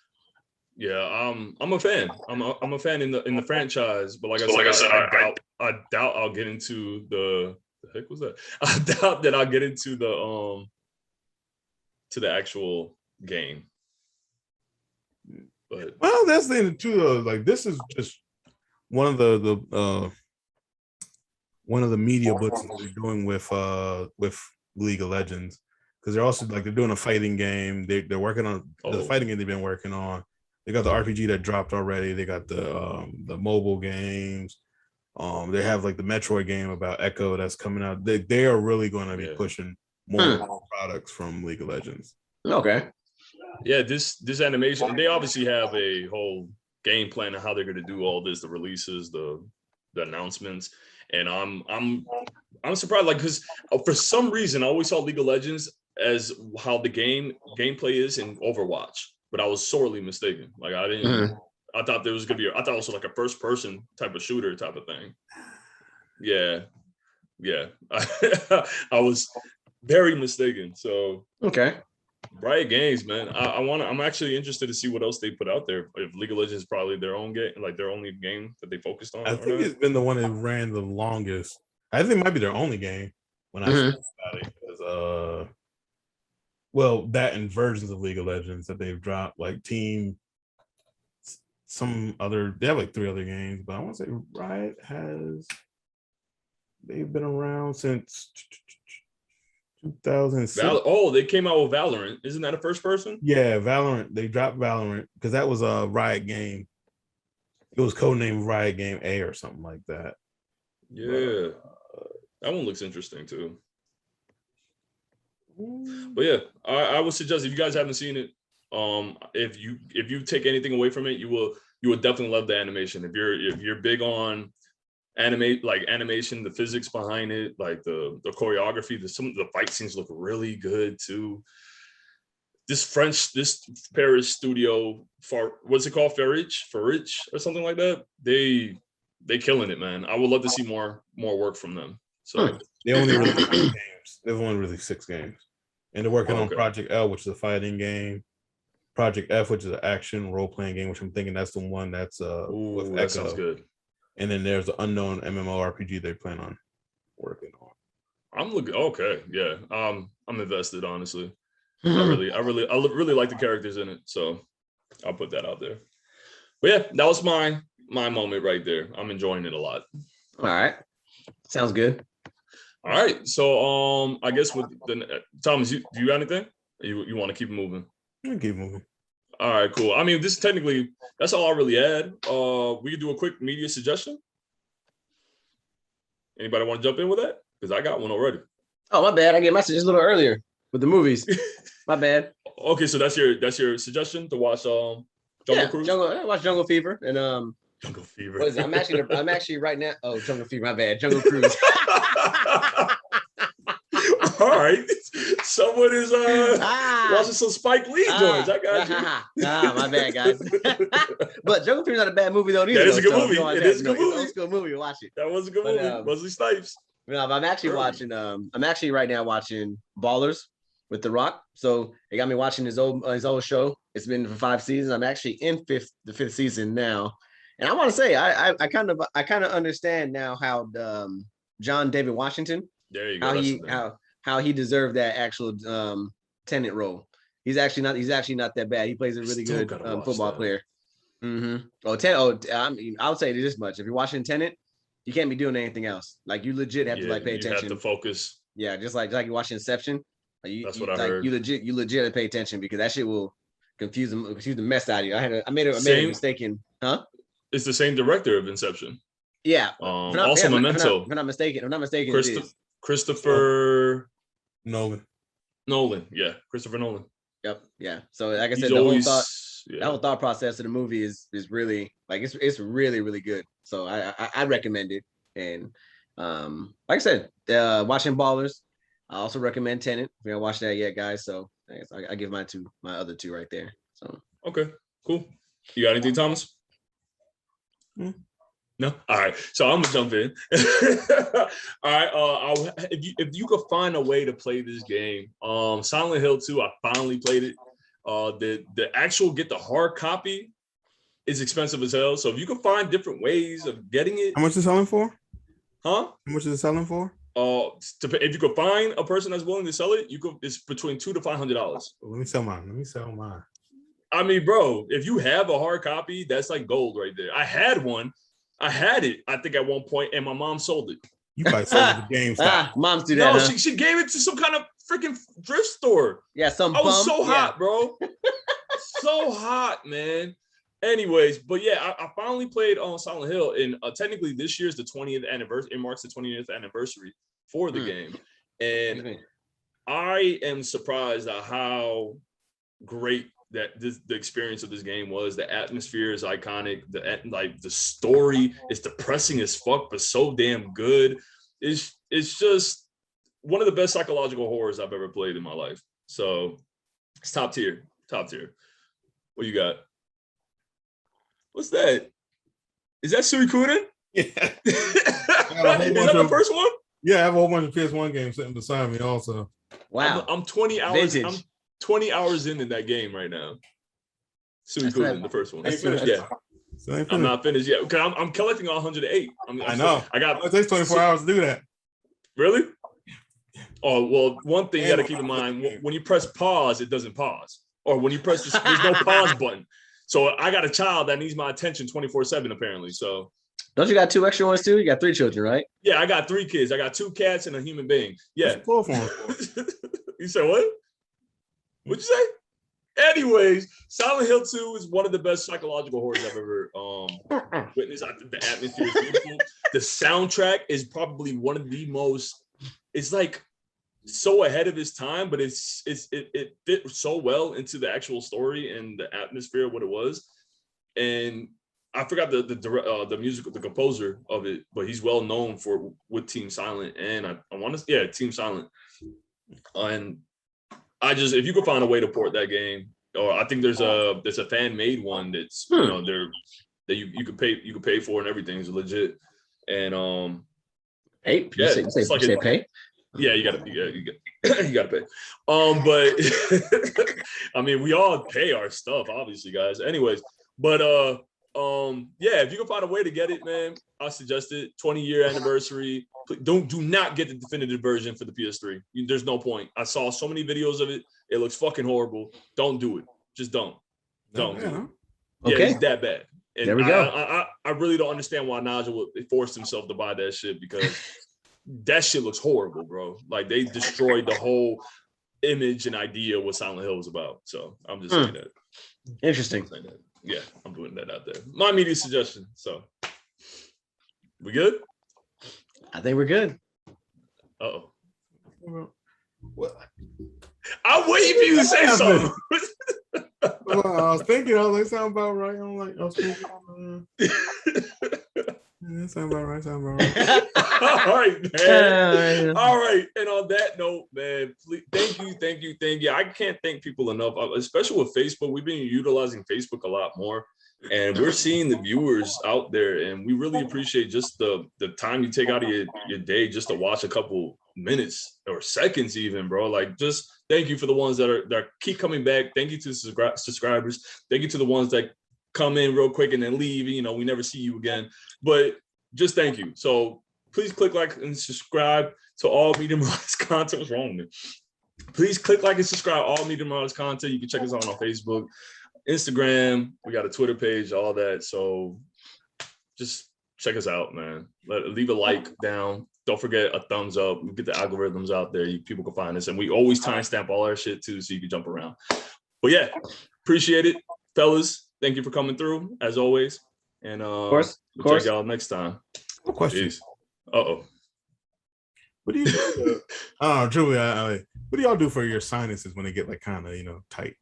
Yeah, I'm a fan. I'm a fan in the franchise, but like I said, I doubt I'll get into the heck was that? I doubt that I'll get into the to the actual game. But well, that's the thing too. Like this is just one of the media books that they're doing with League of Legends, because they're also like they're doing a fighting game. They're working on the fighting game they've been working on. They got the RPG that dropped already. They got the mobile games. They have like the Metroid game about Echo that's coming out. They are really going to be pushing more products from League of Legends. Okay. Yeah, this animation, they obviously have a whole game plan of how they're going to do all this, the releases, the announcements, and I'm surprised, like, because for some reason I always saw League of Legends as how the gameplay is in Overwatch, but I was sorely mistaken. Like I didn't. I thought there was gonna be. I thought also like a first person type of shooter type of thing. Yeah. I was very mistaken. So okay. Riot Games, man. I'm actually interested to see what else they put out there. If League of Legends is probably their own game, like their only game that they focused on. I think it's been the one that ran the longest. I think it might be their only game when I think about it. Because well, that and versions of League of Legends that they've dropped, like Team, some other, they have like 3 other games, but I want to say Riot they've been around since 2006. They came out with Valorant. Isn't that a first person? Yeah, Valorant. They dropped Valorant because that was a Riot game. It was codenamed Riot Game A or something like that. Yeah, that one looks interesting too. But yeah, I would suggest, if you guys haven't seen it, if you take anything away from it, you will definitely love the animation. If you're big on animation, the physics behind it, like the choreography, some of the fight scenes look really good too. This Paris studio, what's it called, Farich or something like that, they killing it, man. I would love to see more work from them. So they only released 6 games. They've only released 6 games, and they're working on Project L, which is a fighting game. Project F, which is an action role-playing game, which I'm thinking that's the one that's with that Echo. sounds good. And then there's the unknown MMORPG they plan on working on. I'm looking okay, yeah. I'm invested, honestly. I really like the characters in it, so I'll put that out there. But yeah, that was my moment right there. I'm enjoying it a lot. All right, sounds good. All right, so I guess with the Thomas, do you got anything? You want to keep moving? Keep moving. All right, cool. I mean, that's all I really had. We could do a quick media suggestion. Anybody want to jump in with that? Because I got one already. Oh, my bad. I get my suggestion a little earlier with the movies. My bad. Okay, so that's your suggestion to watch Jungle Cruise? I watch Jungle Fever and Jungle Fever. What is it? I'm actually right now. Oh, Jungle Fever. My bad. Jungle Cruise. All right, someone is watching some Spike Lee joints. I got you. My bad, guys. But Jungle Fever's not a bad movie though. Either, that is a good movie. It is a good movie. It's a good movie. Watch it. That was a good movie. Wesley Snipes. No, I'm actually watching. I'm actually right now watching Ballers with The Rock. So it got me watching his old show. It's been for 5 seasons. I'm actually in the 5th season now, and I want to say I kind of understand now how John David Washington. There you go. How he deserved that actual Tenet role. He's actually not that bad. He plays a really good football player. Mm-hmm. I mean, I would say this much: if you're watching Tenet, you can't be doing anything else. Like you legit have to pay attention. You have to focus. Yeah, just like you're watching Inception. That's what I heard. You legit have to pay attention because that shit will confuse the mess out of you. I made a mistake in, huh? It's the same director of Inception. Yeah. Memento. If I'm not mistaken, Christopher Nolan. Yeah, Christopher Nolan. Yep. Yeah. So like I said, the whole thought process of the movie is really like it's really, really good. So I recommend it. And like I said, watching Ballers. I also recommend Tenet. If you haven't watched that yet, guys. So I give my other 2 right there. So okay, cool. You got anything, Thomas? No. All right. So I'm gonna jump in. All right. If you could find a way to play this game, Silent Hill 2, I finally played it. The actual get the hard copy is expensive as hell. So if you can find different ways of getting it, How much is it selling for? huh? How much is it selling for? If you could find a person that's willing to sell it, it's between $200 to $500. Let me sell mine. I mean, bro, if you have a hard copy, that's like gold right there. I had one. I had it, I think, at one point, and my mom sold it. You probably sold it to GameStop. Moms do that. No, huh? she gave it to some kind of freaking thrift store. Yeah, some I was bum. so hot, bro. So hot, man. Anyways, but yeah, I finally played on Silent Hill, and technically this year's the 20th anniversary. It marks the 20th anniversary for the game, and I am surprised at how great that the experience of this game was. The atmosphere is iconic. The story is depressing as fuck, but so damn good. It's just one of the best psychological horrors I've ever played in my life. So it's top tier. What you got? What's that? Is that Suikoden? Yeah. Is that the first one? Yeah, I have a whole bunch of PS1 games sitting beside me also. Wow. I'm 20 hours. Vintage. I'm 20 hours in that game right now. Suikoden, the first one. I'm not finished yet. Because I'm collecting all 108. I know. It takes 24 hours to do that. Really? Oh, well, one thing you got to keep in mind, when you press pause, it doesn't pause. Or when you press there's no pause button. So I got a child that needs my attention 24/7 apparently. So don't you got 2 extra ones too? You got 3 children, right? Yeah, I got 3 kids. I got 2 cats and a human being. Yeah. You said what? What'd you say? Anyways, Silent Hill 2 is one of the best psychological horrors I've ever witnessed. I think the atmosphere is beautiful. The soundtrack is probably one of the most. It's like so ahead of its time, but it fit so well into the actual story and the atmosphere of what it was. And I forgot the music, the composer of it, but he's well known with Team Silent, and I want to Team Silent. And if you could find a way to port that game, or I think there's a fan made one that's you could pay for and everything is legit. And hey, pay. Yeah, you gotta pay. But I mean, we all pay our stuff, obviously, guys. Anyways, but if you can find a way to get it, man, I suggest it. 20-year anniversary. Do not get the definitive version for the PS3. There's no point. I saw so many videos of it. It looks fucking horrible. Don't do it. Just don't. Don't do it. Yeah, it's that bad. And there we go. I really don't understand why Nigel forced himself to buy that shit, because that shit looks horrible, bro. Like, they destroyed the whole image and idea of what Silent Hill was about. So I'm just saying that. Interesting. Yeah, I'm putting that out there. My media suggestion. So we good? I think we're good. Uh-oh. What? I'm waiting for you to say something. Well, I was thinking, they sound about right. I'm like, that sound about right. All right, man. All right. And on that note, man, please, thank you. I can't thank people enough, especially with Facebook. We've been utilizing Facebook a lot more, and we're seeing the viewers out there, and we really appreciate just the time you take out of your day just to watch a couple minutes or seconds even, bro. Like, just thank you for the ones that keep coming back. Thank you to subscribers. Thank you to the ones that come in real quick and then leave. We never see you again, but just thank you. So please click like and subscribe to all Media Marauders content. What's wrong with me? Please click like and subscribe to all Media Marauders content. You can check us out on Facebook, Instagram. We got a Twitter page, all that. So just check us out, man. Leave a like down. Don't forget a thumbs up. We get the algorithms out there. People can find us. And we always timestamp all our shit too, so you can jump around. But yeah, appreciate it. Fellas, thank you for coming through, as always. And of course. We'll check y'all next time. No question. Peace. Uh-oh. What do you do? Truly, what do y'all do for your sinuses when they get like kind of, tight?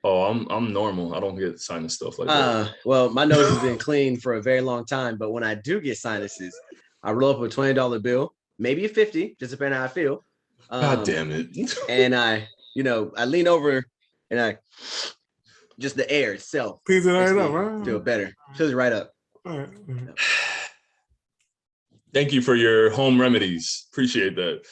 Oh, I'm normal. I don't get sinus stuff like that. Well, my nose has been clean for a very long time, but when I do get sinuses, I roll up a $20 bill, maybe a 50, just depending on how I feel. God damn it. And I lean over and just the air itself. Pees it right up, right? Feel better. Feels right up. All right. Thank you for your home remedies. Appreciate that.